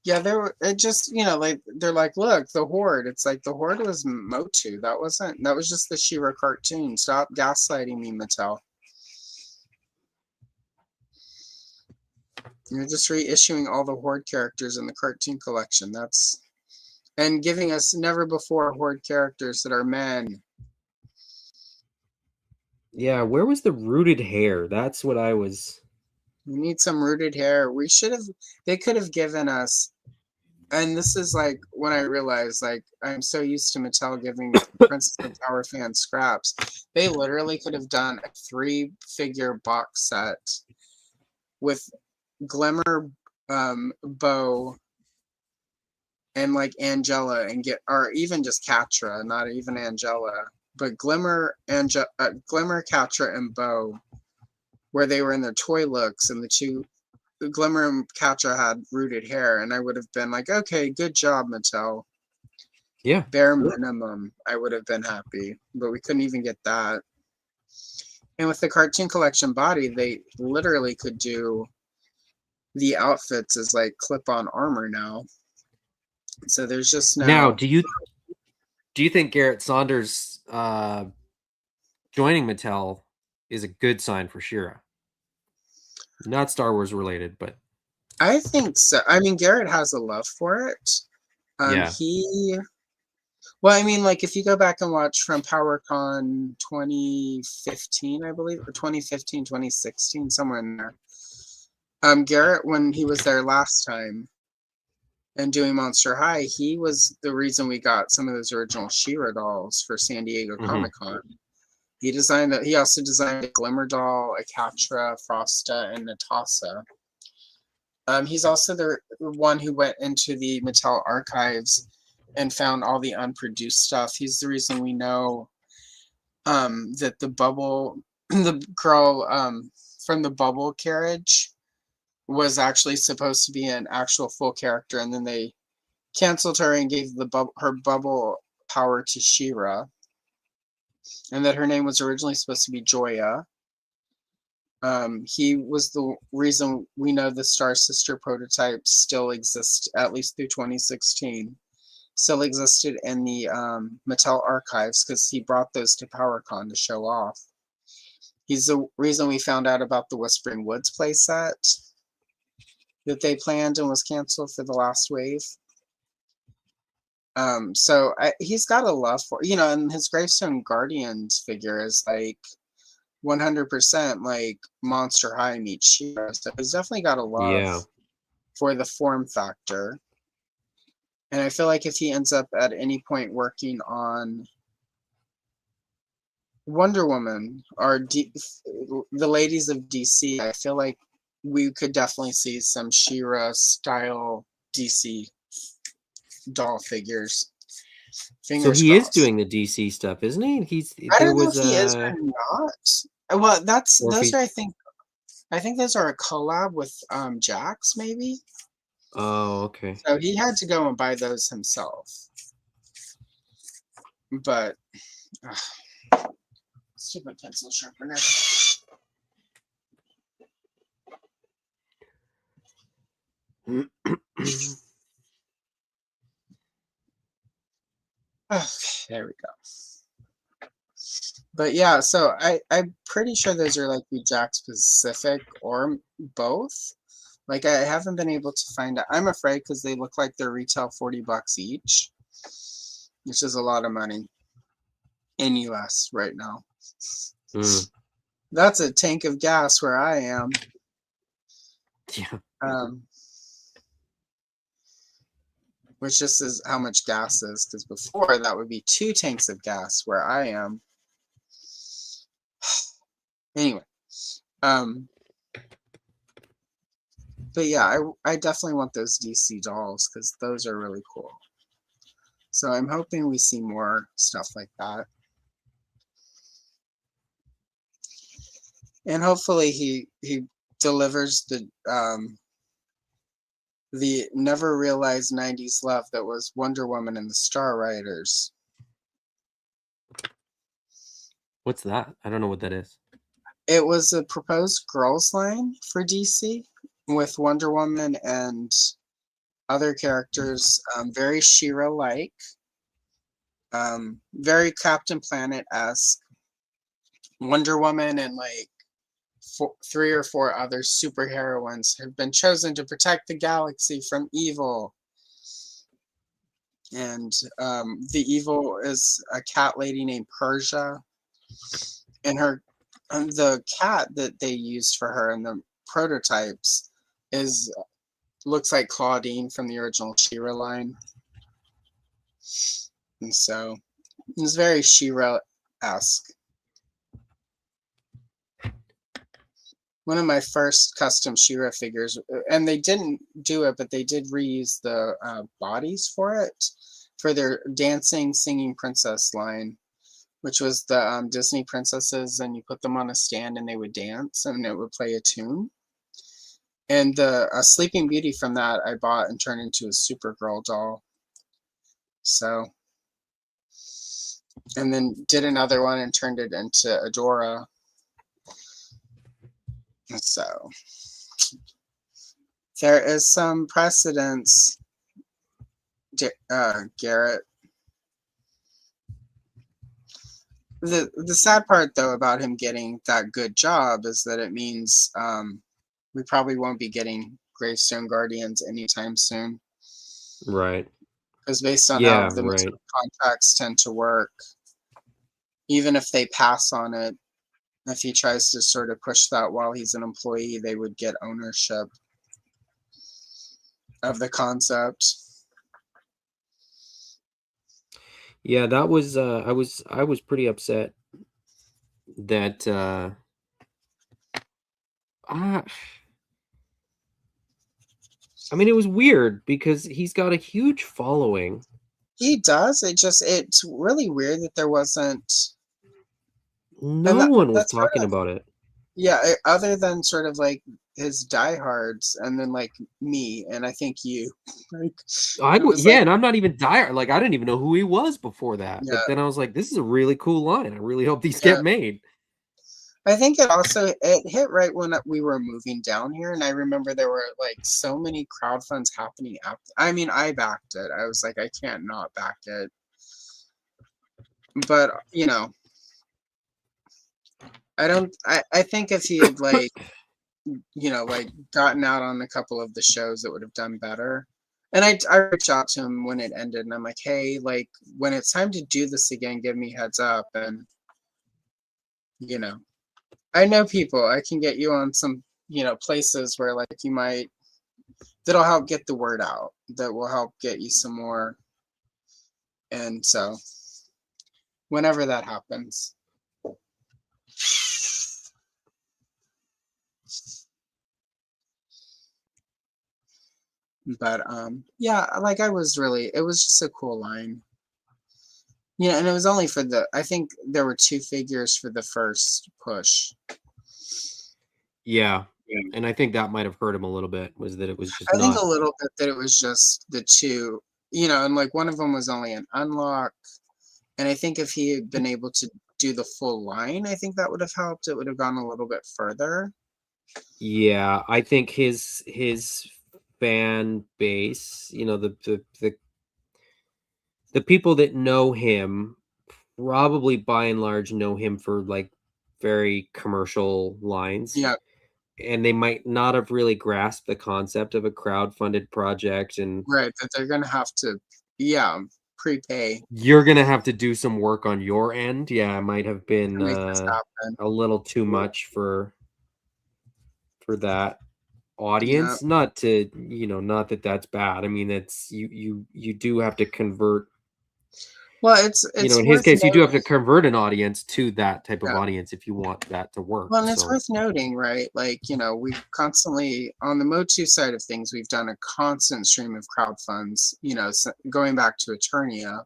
Yeah, it just, you know, like they're like, look, the Horde. It's like the Horde was Motu. That was just the She-Ra cartoon. Stop gaslighting me, Mattel. You're just reissuing all the Horde characters in the cartoon collection. And giving us never before Horde characters that are men. Yeah, where was the rooted hair? That's what I was. We need some rooted hair. They could have given us, and this is like when I realized, like, I'm so used to Mattel giving Princess of Power fans scraps. They literally could have done a 3-figure box set with Glimmer, Bo, and like Angela, or even just Catra, not even Angela, but Glimmer, Catra, and Bo, where they were in their toy looks, and Glimmer and Catra had rooted hair, and I would have been like, okay, good job, Mattel. Yeah. Bare minimum, I would have been happy, but we couldn't even get that. And with the cartoon collection body, they literally could do the outfits as like clip-on armor now. So there's just now. Do you think Garrett Saunders joining Mattel is a good sign for She-Ra? Not Star Wars related, but I think so. I mean, Garrett has a love for it. Yeah. Well, I mean, like if you go back and watch from PowerCon 2015, I believe, or 2015, 2016, somewhere in there. Garrett, when he was there last time and doing Monster High, he was the reason we got some of those original She-Ra dolls for San Diego Comic-Con. He also designed a Glimmer doll, a Catra, Frosta, and Natasa. He's also the one who went into the Mattel archives and found all the unproduced stuff. He's the reason we know that the girl from the Bubble carriage was actually supposed to be an actual full character, and then they canceled her and gave her bubble power to She-Ra, and that her name was originally supposed to be Joya. He was the reason we know the Star Sister prototypes still exist, at least through 2016. Still existed in the Mattel archives because he brought those to PowerCon to show off. He's the reason we found out about the Whispering Woods playset that they planned and was canceled for the last wave. So he's got a love for, and his Gravestone Guardians figure is like 100% like Monster High meets She-Ra. So he's definitely got a love for the form factor. And I feel like if he ends up at any point working on Wonder Woman or the Ladies of DC, I feel like we could definitely see some She-Ra style DC doll figures. So he is doing the DC stuff, isn't he? I don't know if he is or not. Well, I think those are a collab with Jax, maybe. Oh, okay. So he had to go and buy those himself. But stupid pencil sharpener. There we go. But yeah, so I'm pretty sure those are like the Jack specific or both. Like I haven't been able to find out. I'm afraid because they look like they're retail $40 each, which is a lot of money in US right now. That's a tank of gas where I am. Yeah. Which just is how much gas is, because before that would be 2 tanks of gas where I am. Anyway, but yeah, I definitely want those DC dolls because those are really cool. So I'm hoping we see more stuff like that. And hopefully he delivers the never realized 90s love that was Wonder Woman and the Star Riders. What's that? I don't know what that is. It was a proposed girls line for DC with Wonder Woman and other characters, very She-Ra-like, very Captain Planet-esque. Wonder Woman and like 3 or 4 other superheroines have been chosen to protect the galaxy from evil. And the evil is a cat lady named Persia, and the cat that they used for her in the prototypes looks like Claudine from the original She-Ra line. And so it's very She-Ra-esque. One of my first custom She-Ra figures, and they didn't do it, but they did reuse the bodies for it, for their dancing, singing princess line, which was the Disney princesses, and you put them on a stand and they would dance and it would play a tune. And the Sleeping Beauty from that I bought and turned into a Supergirl doll. So, and then did another one and turned it into Adora. So, there is some precedence, Garrett. The sad part, though, about him getting that good job is that it means we probably won't be getting Gravestone Guardians anytime soon. Right. Because based on how the contracts tend to work, even if they pass on it, if he tries to sort of push that while he's an employee, they would get ownership of the concept. Yeah, that was I was pretty upset that I mean, it was weird because he's got a huge following. He does. It's really weird that there wasn't. No one was talking about it. Yeah, other than sort of like his diehards, and then like me, and I think you. Like, and I'm not even diehard. Like I didn't even know who he was before that. Yeah. But then I was like, this is a really cool line. I really hope these get made. I think it hit right when we were moving down here, and I remember there were like so many crowdfunds happening after. I mean, I backed it. I was like, I can't not back it. But you know, I think if he had like, you know, like gotten out on a couple of the shows, it would have done better. And I reached out to him when it ended, and I'm like, hey, like when it's time to do this again, give me heads up. And you know, I know people. I can get you on some, you know, places where like you might, that'll help get the word out. That will help get you some more. And so, whenever that happens. But yeah, like it was just a cool line. Yeah, and it was only for I think there were 2 figures for the first push. Yeah. And I think that might have hurt him a little bit, was that it was just I think a little bit that it was just the 2, you know, and like one of them was only an unlock. And I think if he had been able to do the full line, I think that would have helped. It would have gone a little bit further. Yeah, I think his fan base, you know, the people that know him probably by and large know him for like very commercial lines. Yeah. And they might not have really grasped the concept of a crowd-funded project, and Right, that they're gonna have to, prepay you're gonna have to do some work on your end. Yeah, it might have to been make this happen. a little too much for that Yeah. audience. Not to, not that that's bad. I mean, it's you do have to convert. Well, it's In his worth case, you do have noting. to convert an audience to that type of Yeah. audience if you want that to work. Well, and it's So worth noting, right? Like, we constantly, on the Motu side of things, we've done a constant stream of crowd funds, going back to Eternia,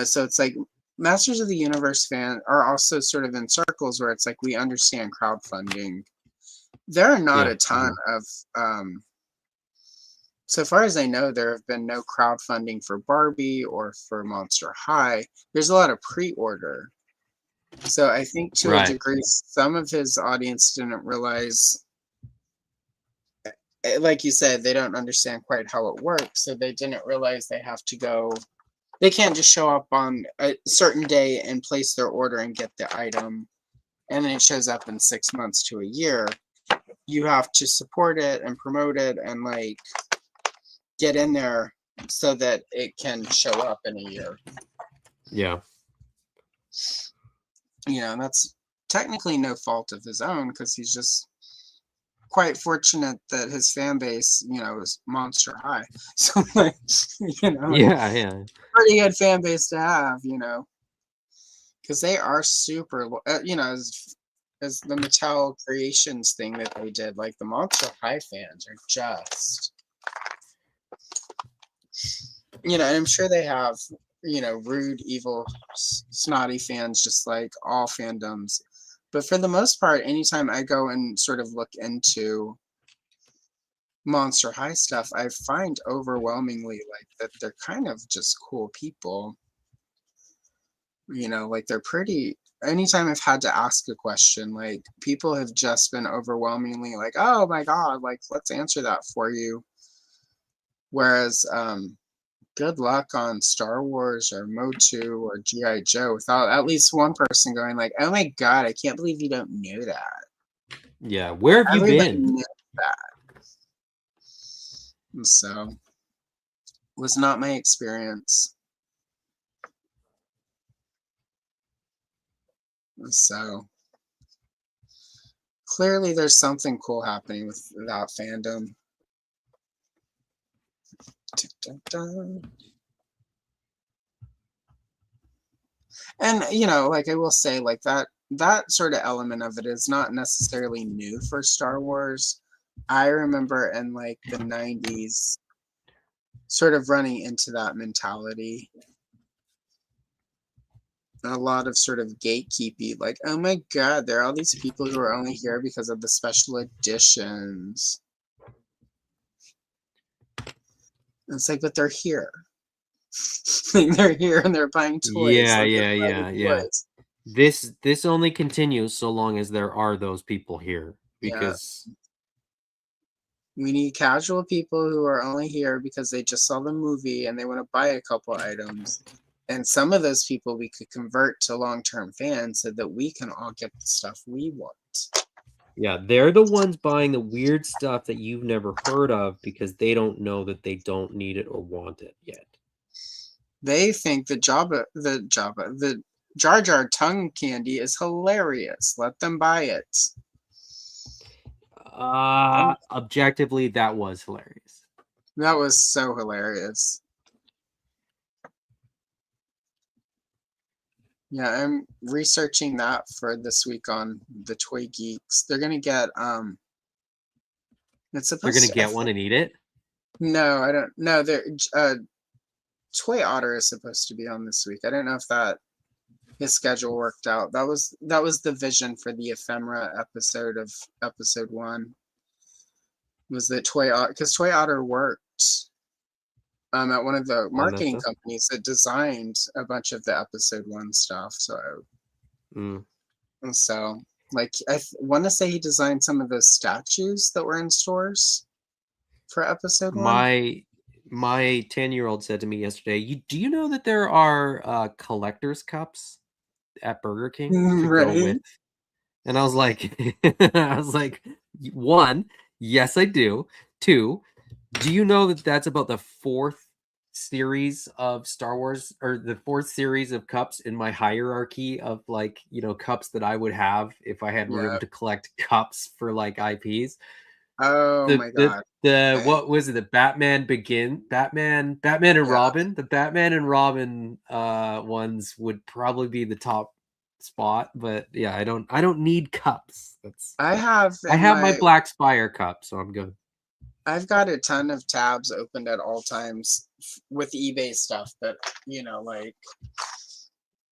so it's like Masters of the Universe fan are also sort of in circles where it's like we understand crowdfunding. There are not yeah, a ton of, so far as I know, there have been no crowdfunding for Barbie or for Monster High. There's a lot of pre-order. So I think to a right. degree, some of his audience didn't realize, like you said, they don't understand quite how it works. So they didn't realize they can't just show up on a certain day and place their order and get the item, and then it shows up in 6 months to a year. You have to support it and promote it and like get in there so that it can show up in a year. Yeah. And that's technically no fault of his own because he's just quite fortunate that his fan base, is Monster High. So like, Yeah. pretty good fan base to have, because they are super, as the Mattel Creations thing that they did, like the Monster High fans are just, and I'm sure they have, rude, evil, snotty fans, just like all fandoms. But for the most part, anytime I go and sort of look into Monster High stuff, I find overwhelmingly like that they're kind of just cool people. Like they're pretty. Anytime I've had to ask a question, like people have just been overwhelmingly like, "Oh my god, like let's answer that for you." Whereas, good luck on Star Wars or Motu or G.I. Joe without at least one person going like, "Oh my god, I can't believe you don't know that." Yeah. Where have you Everybody been? knew that. And so, was not my experience. And so, clearly there's something cool happening with that fandom. Dun, dun, dun. And like I will say, like that sort of element of it is not necessarily new for Star Wars. I remember in like the 90s sort of running into that mentality. A lot of sort of gatekeeping, like, oh my god, there are all these people who are only here because of the special editions. And it's like, but they're here. They're here and they're buying toys. Yeah. This only continues so long as there are those people here, because we need casual people who are only here because they just saw the movie and they want to buy a couple items. And some of those people we could convert to long-term fans so that we can all get the stuff we want. Yeah, they're the ones buying the weird stuff that you've never heard of because they don't know that they don't need it or want it yet. They think the Jar Jar tongue candy is hilarious. Let them buy it. Objectively, that was hilarious. That was so hilarious. Yeah, I'm researching that for this week on the Toy Geeks. They're gonna get it's supposed They're gonna get one and eat it? No, I don't. No, they're Toy Otter is supposed to be on this week. I don't know if that his schedule worked out. That was the vision for the ephemera episode of episode 1. Was that Toy Otter, because Toy Otter worked at one of the marketing companies that designed a bunch of the episode 1 stuff. And so like I want to say he designed some of those statues that were in stores. for episode 1? My 10-year-old said to me yesterday, do you know that there are collector's cups at Burger King to go with? Right. And I was like, one, yes, I do. Two, do you know that that's about the 4th series of Star Wars, or the 4th series of cups in my hierarchy of, like, cups that I would have if I had room Yeah. to collect cups for, like, IPs? Oh my god. The Okay. what was it? The Batman and Yeah. Robin. The Batman and Robin ones would probably be the top spot, but yeah, I don't need cups. I have my Black Spire cup, so I'm good. I've got a ton of tabs opened at all times with eBay stuff that, like,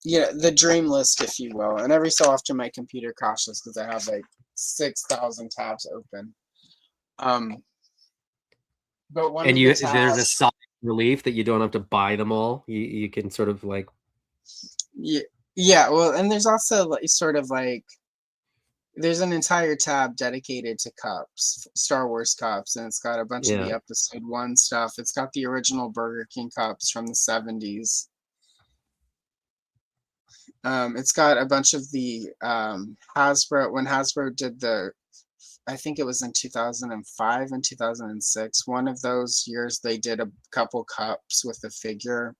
the dream list, if you will. And every so often my computer crashes because I have like 6,000 tabs open. But one And of the there's a tabs, sigh of relief that you don't have to buy them all. You can sort of like, yeah, well, and there's also like sort of like there's an entire tab dedicated to cups, Star Wars cups, and it's got a bunch of the yeah, episode 1 stuff. It's got the original Burger King cups from the 70s. It's got a bunch of the Hasbro, when Hasbro did I think it was in 2005 and 2006. One of those years they did a couple cups with a figure.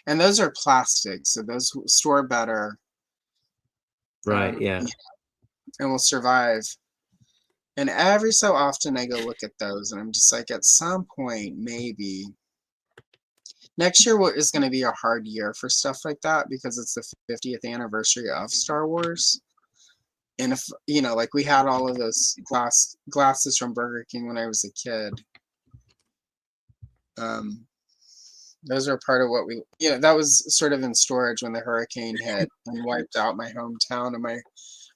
And those are plastic, so those store better. right, yeah. And will survive. And every so often I go look at those and I'm just like, at some point, maybe. Next year is going to be a hard year for stuff like that because it's the 50th anniversary of Star Wars. And if, like we had all of those glasses from Burger King when I was a kid. Those are part of what that was sort of in storage when the hurricane hit and wiped out my hometown and my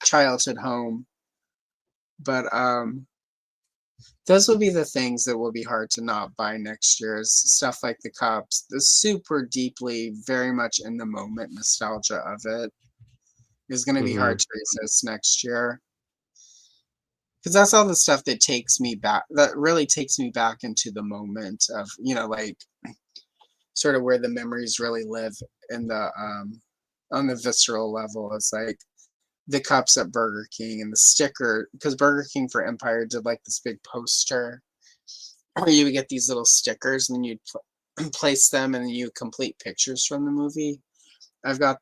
childhood home. But those will be the things that will be hard to not buy next year, is stuff like the cups, the super deeply, very much in the moment nostalgia of it is going to be hard to resist next year. Because that's all the stuff that really takes me back into the moment of, like sort of where the memories really live in the on the visceral level. It's like the cups at Burger King and the sticker, because Burger King for Empire did like this big poster where you would get these little stickers and then you'd place them and you complete pictures from the movie. I've got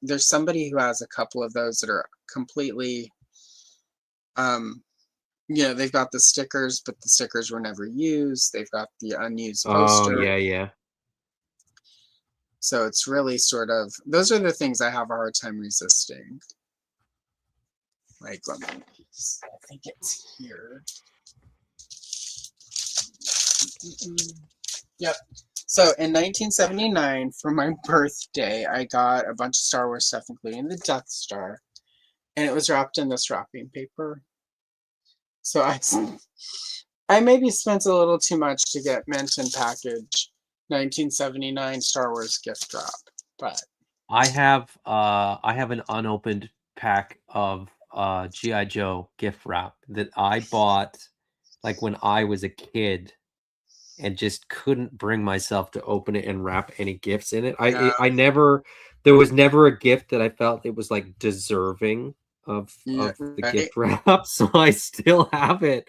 there's somebody who has a couple of those that are completely they've got the stickers, but the stickers were never used. They've got the unused poster. Oh yeah. So it's really sort of, those are the things I have a hard time resisting. Like, let me, I think it's here. Yep. So in 1979, for my birthday, I got a bunch of Star Wars stuff, including the Death Star, and it was wrapped in this wrapping paper. So I maybe spent a little too much to get mint and package 1979 Star Wars gift wrap, but I have an unopened pack of G.I. Joe gift wrap that I bought like when I was a kid and just couldn't bring myself to open it and wrap any gifts in it. There was never a gift that I felt it was like deserving of the gift wrap. So I still have it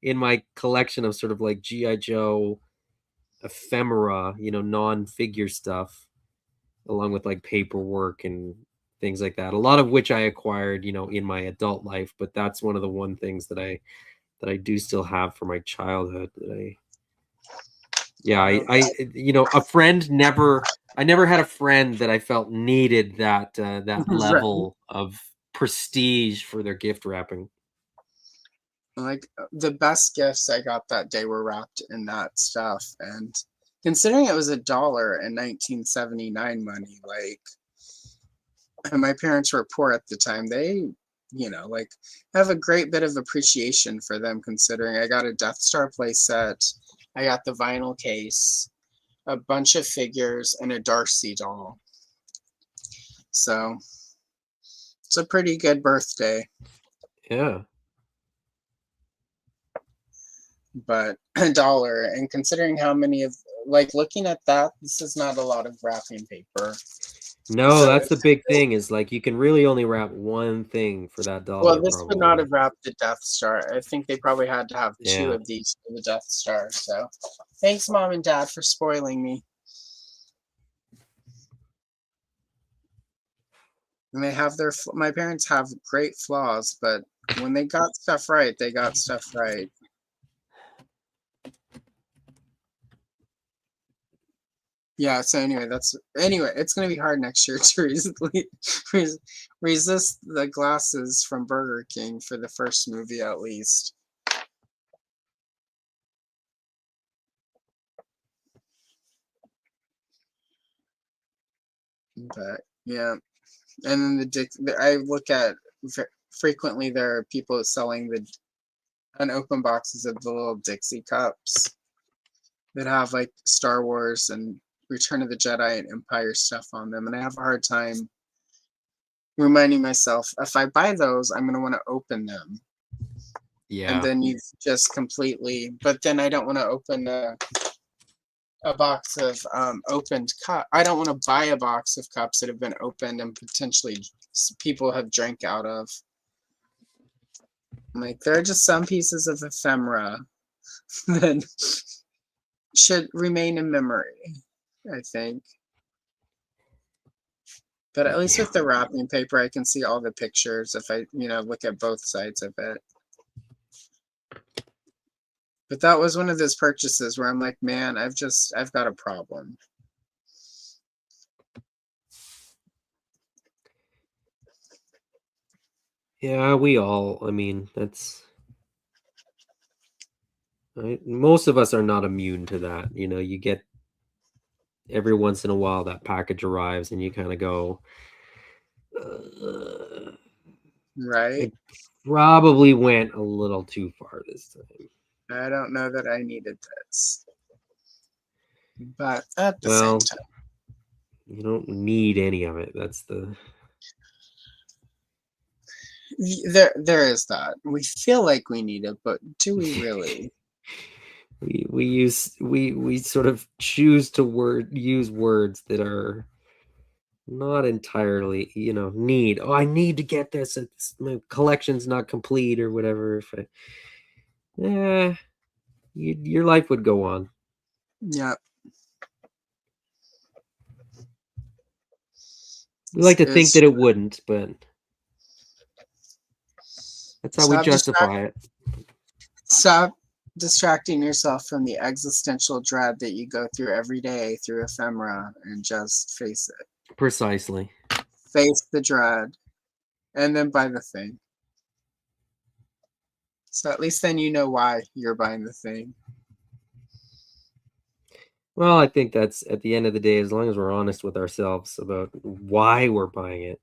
in my collection of sort of like G.I. Joe ephemera, non-figure stuff, along with like paperwork and things like that. A lot of which I acquired, in my adult life, but that's one of the one things that I do still have from my childhood that a friend I never had a friend that I felt needed that level of prestige for their gift wrapping. Like the best gifts I got that day were wrapped in that stuff, and considering it was $1 in 1979 money, like, and my parents were poor at the time, they like have a great bit of appreciation for them, considering I got a Death Star playset, I got the vinyl case, a bunch of figures, and a Darcy doll. So it's a pretty good birthday. Yeah. but $1. And considering how many of, like, looking at that, this is not a lot of wrapping paper. No, that's the big thing, is like you can really only wrap one thing for that $1. Well, this would not probably. have wrapped the Death Star. I think they probably had to have two Yeah. of these for the Death Star. So thanks, Mom and Dad, for spoiling me. And they have their, my parents have great flaws, but when they got stuff right, they got stuff right. Yeah, so anyway, it's gonna be hard next year to resist the glasses from Burger King for the first movie at least. But yeah, and then I look at frequently there are people selling the unopened boxes of the little Dixie cups that have like Star Wars and Return of the Jedi and Empire stuff on them, and I have a hard time reminding myself, if I buy those, I'm going to want to open them. Yeah. And then you've just completely, but then I don't want to open a box of opened cup. I don't want to buy a box of cups that have been opened and potentially people have drank out of. Like, there are just some pieces of ephemera that should remain in memory, I think. But at least with the wrapping paper, I can see all the pictures if I, look at both sides of it. But that was one of those purchases where I'm like, man, I've got a problem. Yeah, I mean, most of us are not immune to that. You get every once in a while that package arrives and you kind of go, Right? I probably went a little too far this time. I don't know that I needed this. But at the same time, you don't need any of it. That's the... There is that. We feel like we need it, but do we really? we sort of choose to use words that are not entirely, need. Oh, I need to get this. My collection's not complete or whatever. Your life would go on. Yeah. We like to think that it wouldn't, but that's how we justify it. Stop distracting yourself from the existential dread that you go through every day through ephemera and just face it. Precisely. Face the dread and then buy the thing. So at least then you know why you're buying the thing. Well, I think that's, at the end of the day, as long as we're honest with ourselves about why we're buying it.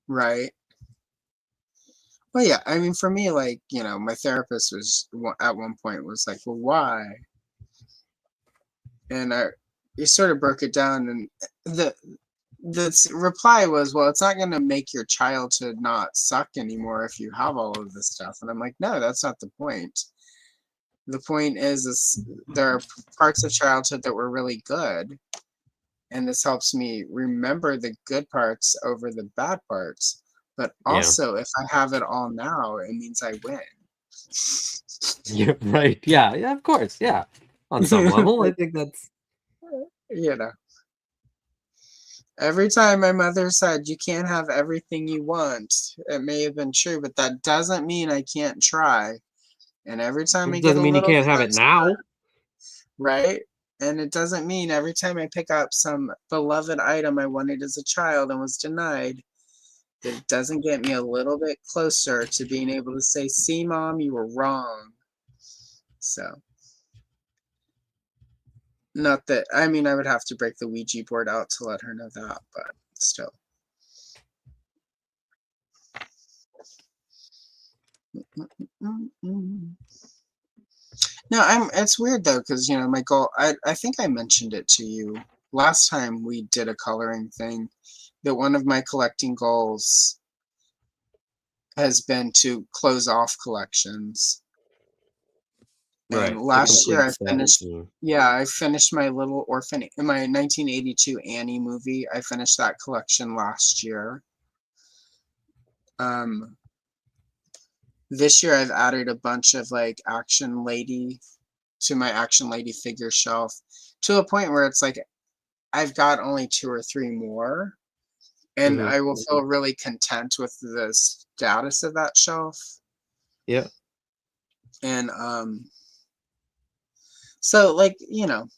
Right. Well, yeah, I mean, for me, like, my therapist was at one point was like, well, why? And he sort of broke it down, and the reply was, well, it's not going to make your childhood not suck anymore if you have all of this stuff. And I'm like, no, that's not the point. The point is there are parts of childhood that were really good, and this helps me remember the good parts over the bad parts. But also, if I have it all now, it means I win. Yeah, right. Yeah, of course. Yeah. On some level, I think that's... Every time my mother said, you can't have everything you want, it may have been true, but that doesn't mean I can't try. And every time I get a little... Doesn't mean you can't have it now. Right? And it doesn't mean every time I pick up some beloved item I wanted as a child and was denied, it doesn't get me a little bit closer to being able to say, see, Mom, you were wrong. So, not that, I mean, I would have to break the Ouija board out to let her know that, but still. No, it's weird though, because, my goal, I think I mentioned it to you last time we did a coloring thing, that one of my collecting goals has been to close off collections. Right. And The last year complete I set. finished, Mm. yeah, I finished my Little Orphan, my 1982 Annie movie. I finished that collection last year. This year I've added a bunch of like Action Lady to my Action Lady figure shelf to a point where it's like I've got only 2 or 3 more, and I will feel really content with the status of that shelf. Yeah. And so like, and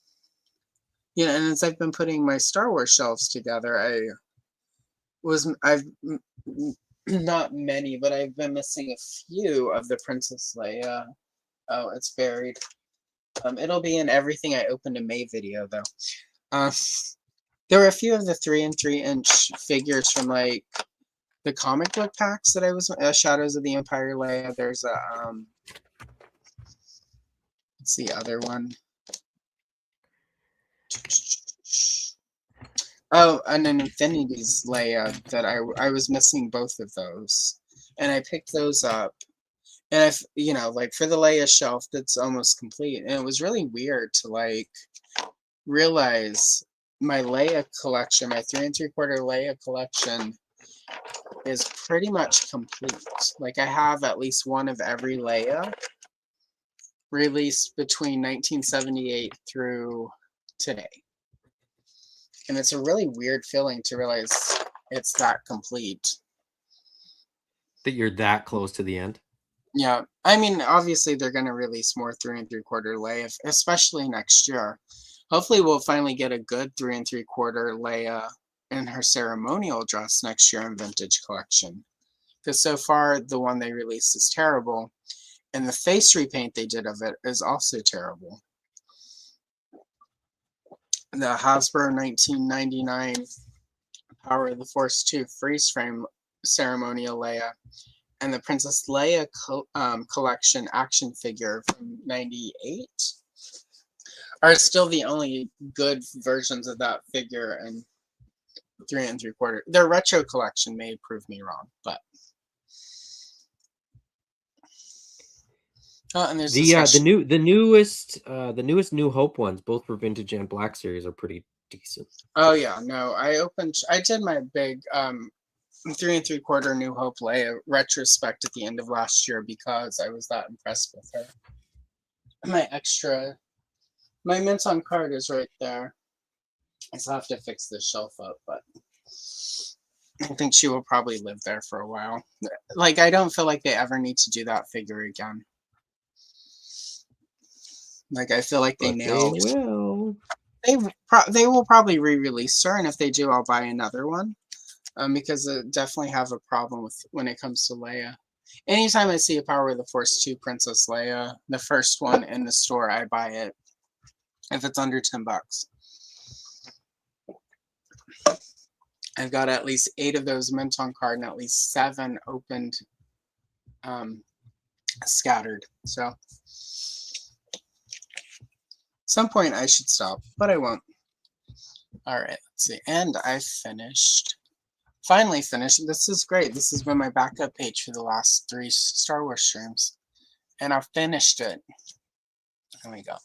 as I've been putting my Star Wars shelves together, I've not many, but I've been missing a few of the Princess Leia. Oh, it's buried. It'll be in everything I opened a May video though. There were a few of the 3 and 3-inch figures from like the comic book packs that I was Shadows of the Empire Leia. There's a what's the other one? Oh, and an Infinity's Leia that I was missing both of those, and I picked those up. And I've, like for the Leia shelf, that's almost complete. And it was really weird to like realize my Leia collection, my 3 3/4 Leia collection is pretty much complete. Like I have at least one of every Leia released between 1978 through today. And it's a really weird feeling to realize it's that complete. That you're that close to the end. Yeah, I mean, obviously they're going to release more 3 3/4 Leia, especially next year. Hopefully we'll finally get a good 3 3/4 Leia in her ceremonial dress next year in Vintage Collection. Because so far the one they released is terrible, and the face repaint they did of it is also terrible. The Hasbro 1999 Power of the Force 2 freeze frame ceremonial Leia and the Princess Leia collection action figure from '98 are still the only good versions of that figure, and 3 3/4. Their retro collection may prove me wrong, but and there's the newest New Hope ones, both for Vintage and Black Series, are pretty decent. Oh yeah, no, I did my big 3 3/4 New Hope Leia retrospect at the end of last year because I was that impressed with her. My mint on card is right there. I still have to fix this shelf up, but I think she will probably live there for a while. Like, I don't feel like they ever need to do that figure again. Like, I feel like they nailed. They will. They will probably re-release her, and if they do, I'll buy another one. Because I definitely have a problem with when it comes to Leia. Anytime I see a Power of the Force 2 Princess Leia, the first one in the store, I buy it. If it's under $10. I've got at least 8 of those mint on card and at least 7 opened, scattered. So, at some point I should stop, but I won't. All right, let's see. And I finally finished. This is great. This has been my backup page for the last 3 Star Wars streams, and I finished it. There we go.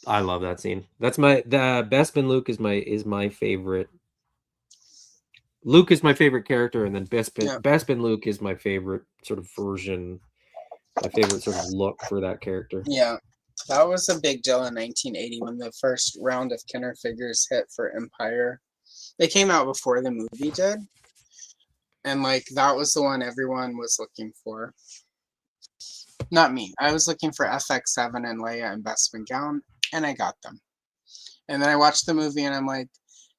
I love that scene. That's the Bespin Luke is my favorite. Luke is my favorite character, and then Bespin Luke is my favorite sort of version, my favorite sort of look for that character. Yeah, that was a big deal in 1980 when the first round of Kenner figures hit for Empire. They came out before the movie did, and like that was the one everyone was looking for. Not me. I was looking for FX7 and Leia and Bespin gown, and I got them. And then I watched the movie, and I'm like,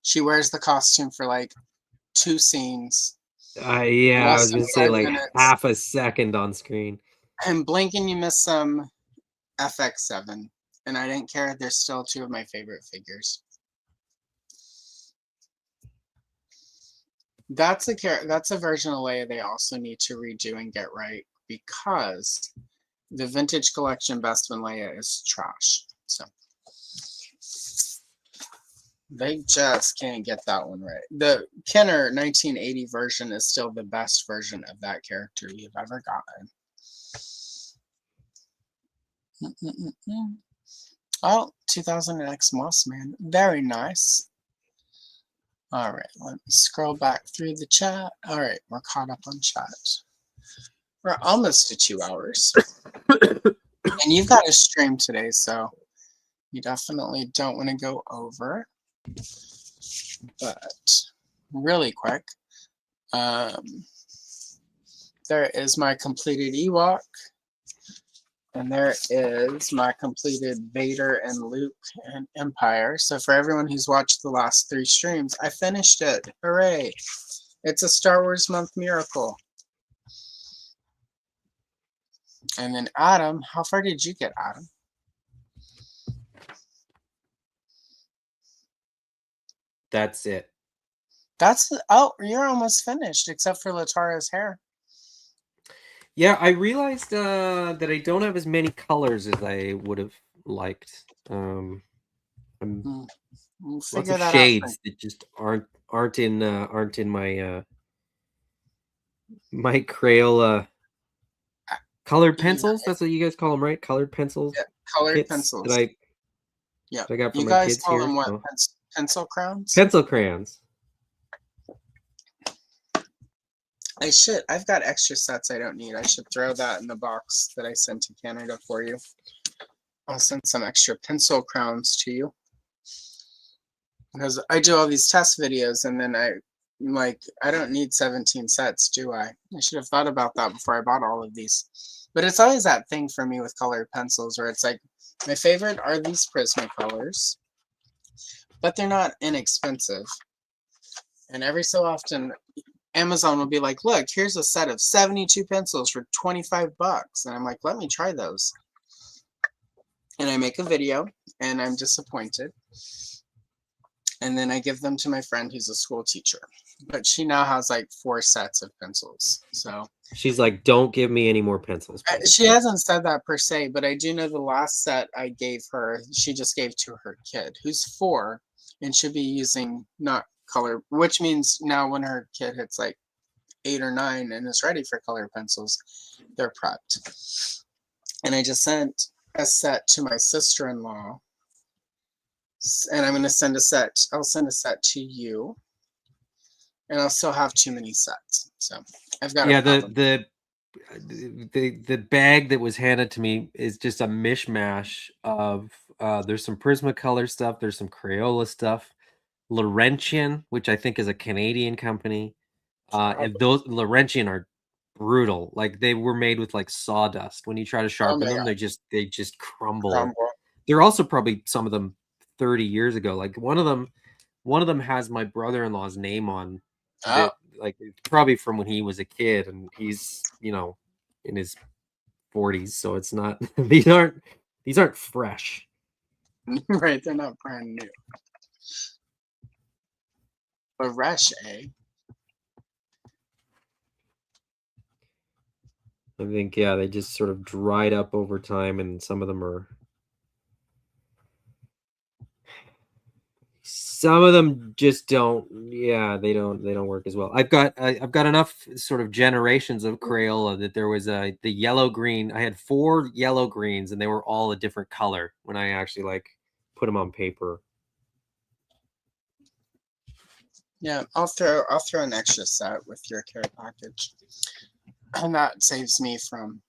she wears the costume for like 2 scenes. Yeah, I was gonna say like half a second on screen. And blink and you miss some FX7, and I didn't care. They're still 2 of my favorite figures. That's a version of Leia they also need to redo and get right, because the Vintage Collection Bespin Leia is trash. So they just can't get that one right. The Kenner 1980 version is still the best version of that character you've ever gotten. Oh, 2000X Mossman. Very nice. All right, let me scroll back through the chat. All right, we're caught up on chat. We're almost to 2 hours. And you've got a stream today, so you definitely don't want to go over. But really quick, there is my completed Ewok. And there is my completed Vader and Luke and Empire. So for everyone who's watched the last 3 streams, I finished it. Hooray. It's a Star Wars month miracle. And then Adam, how far did you get, Adam? That's it. Oh, you're almost finished, except for Latara's hair. Yeah, I realized that I don't have as many colors as I would have liked. We'll Lots figure of that shades out. that just aren't in my my Crayola colored pencils. That's what you guys call them, right? Colored pencils. Yeah, colored kits pencils. that I got for you my guys kids call here. them what? So. Pencil crowns? Pencil crayons. I've got extra sets I don't need. I should throw that in the box that I sent to Canada for you. I'll send some extra pencil crowns to you. Because I do all these test videos and then I don't need 17 sets, do I? I should have thought about that before I bought all of these. But it's always that thing for me with colored pencils where it's like, my favorite are these Prismacolors, but they're not inexpensive. And every so often, Amazon will be like, look, here's a set of 72 pencils for 25 bucks. And I'm like, let me try those. And I make a video and I'm disappointed. And then I give them to my friend who's a school teacher. But she now has like 4 sets of pencils. So she's like, don't give me any more pencils. She hasn't said that per se, but I do know the last set I gave her, she just gave to her kid, who's 4 and should be using not color, which means now when her kid hits like 8 or 9 and is ready for color pencils, they're prepped. And I just sent a set to my sister-in-law. And I'm going to send a set. I'll send a set to you. And I'll still have too many sets. So I've got the bag that was handed to me is just a mishmash of there's some Prismacolor stuff, there's some Crayola stuff, Laurentian, which I think is a Canadian company. And those Laurentian are brutal. Like they were made with like sawdust. When you try to sharpen them, they just crumble. They're also probably some of them 30 years ago. Like one of them has my brother-in-law's name on it, like probably from when he was a kid, and he's, you know, in his 40s, so it's not these aren't fresh. Right, they're not brand new. But fresh, eh? I think, yeah, they just sort of dried up over time, and some of them just don't. Yeah, they don't work as well. I've got enough sort of generations of Crayola that there was the yellow green. I had 4 yellow greens, and they were all a different color when I actually like put them on paper. Yeah, I'll throw an extra set with your care package. And that saves me from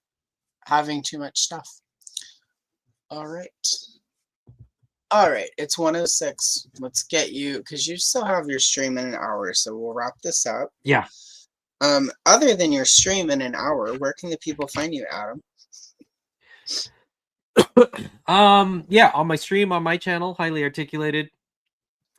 having too much stuff. All right, it's 1:06. Let's get you, because you still have your stream in an hour, so we'll wrap this up. Yeah. Other than your stream in an hour, where can the people find you, Adam? Yeah, on my stream, on my channel, Highly Articulated.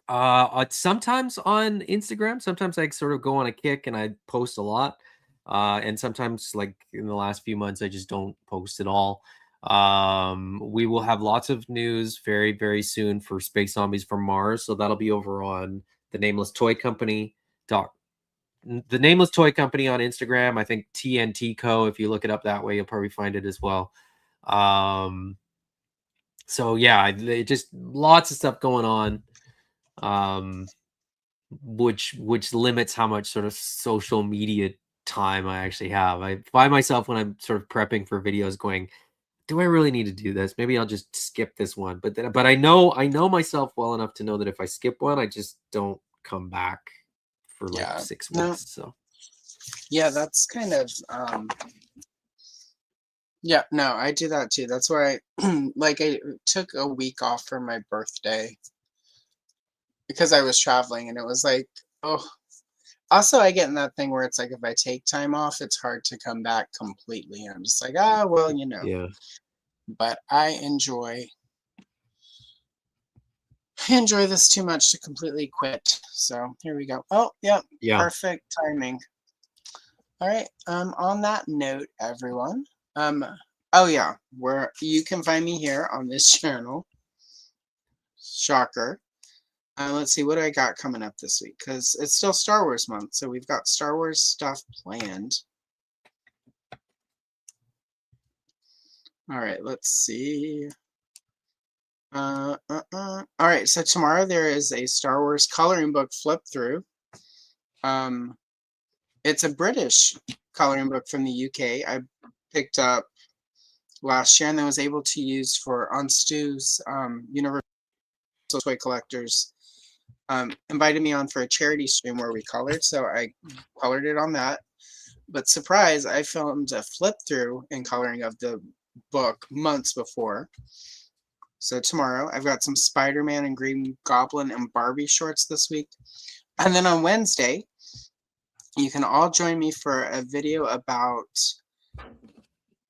Sometimes on Instagram, sometimes I sort of go on a kick and I post a lot. And sometimes, like in the last few months, I just don't post at all. We will have lots of news very, very soon for Space Zombies from Mars. So that'll be over on the Nameless Toy Company on Instagram. I think TNT Co. If you look it up that way, you'll probably find it as well. So yeah, just lots of stuff going on. Which limits how much sort of social media time I actually have. I find myself when I'm sort of prepping for videos going, do I really need to do this? Maybe I'll just skip this one. But I know myself well enough to know that if I skip one, I just don't come back for like 6 weeks. So yeah, that's kind of yeah, no, I do that too. That's why I took a week off for my birthday because I was traveling, and it was like, oh, also I get in that thing where it's like if I take time off, it's hard to come back completely. I'm just like, ah, well, yeah. But I enjoy this too much to completely quit. So here we go. Oh, yep, Yeah. perfect timing. All right. On that note, everyone. Oh yeah, you can find me here on this channel. Shocker. Let's see, what do I got coming up this week? Because it's still Star Wars month, so we've got Star Wars stuff planned. All right, let's see. All right, so tomorrow there is a Star Wars coloring book flip through. It's a British coloring book from the UK. I picked up last year and then was able to use on Stu's Universal Toy Collectors. Invited me on for a charity stream where we colored, so I colored it on that. But surprise, I filmed a flip through and coloring of the book months before. So tomorrow I've got some Spider-Man and Green Goblin and Barbie shorts this week. And then on Wednesday, you can all join me for a video about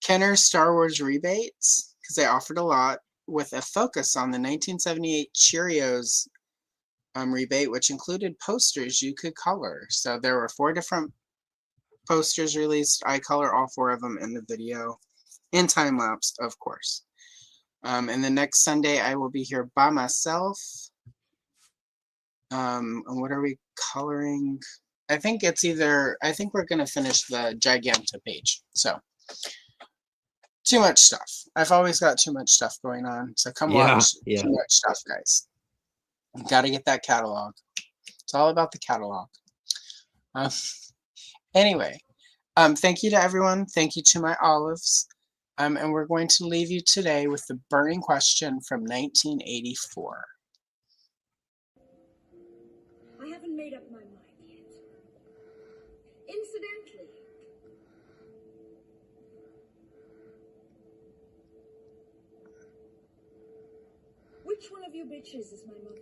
Kenner's Star Wars rebates, because they offered a lot, with a focus on the 1978 Cheerios rebate, which included posters you could color. So there were 4 different posters released. I color all 4 of them in the video, in time lapse, of course. And the next Sunday I will be here by myself. And what are we coloring? I think we're gonna finish the Giganta page. So too much stuff. I've always got too much stuff going on. So come watch Too Much Stuff, guys. Got to get that catalog. It's all about the catalog. Anyway, thank you to everyone. Thank you to my olives. And we're going to leave you today with the burning question from 1984. I haven't made up my mind yet. Incidentally, which one of you bitches is my mother?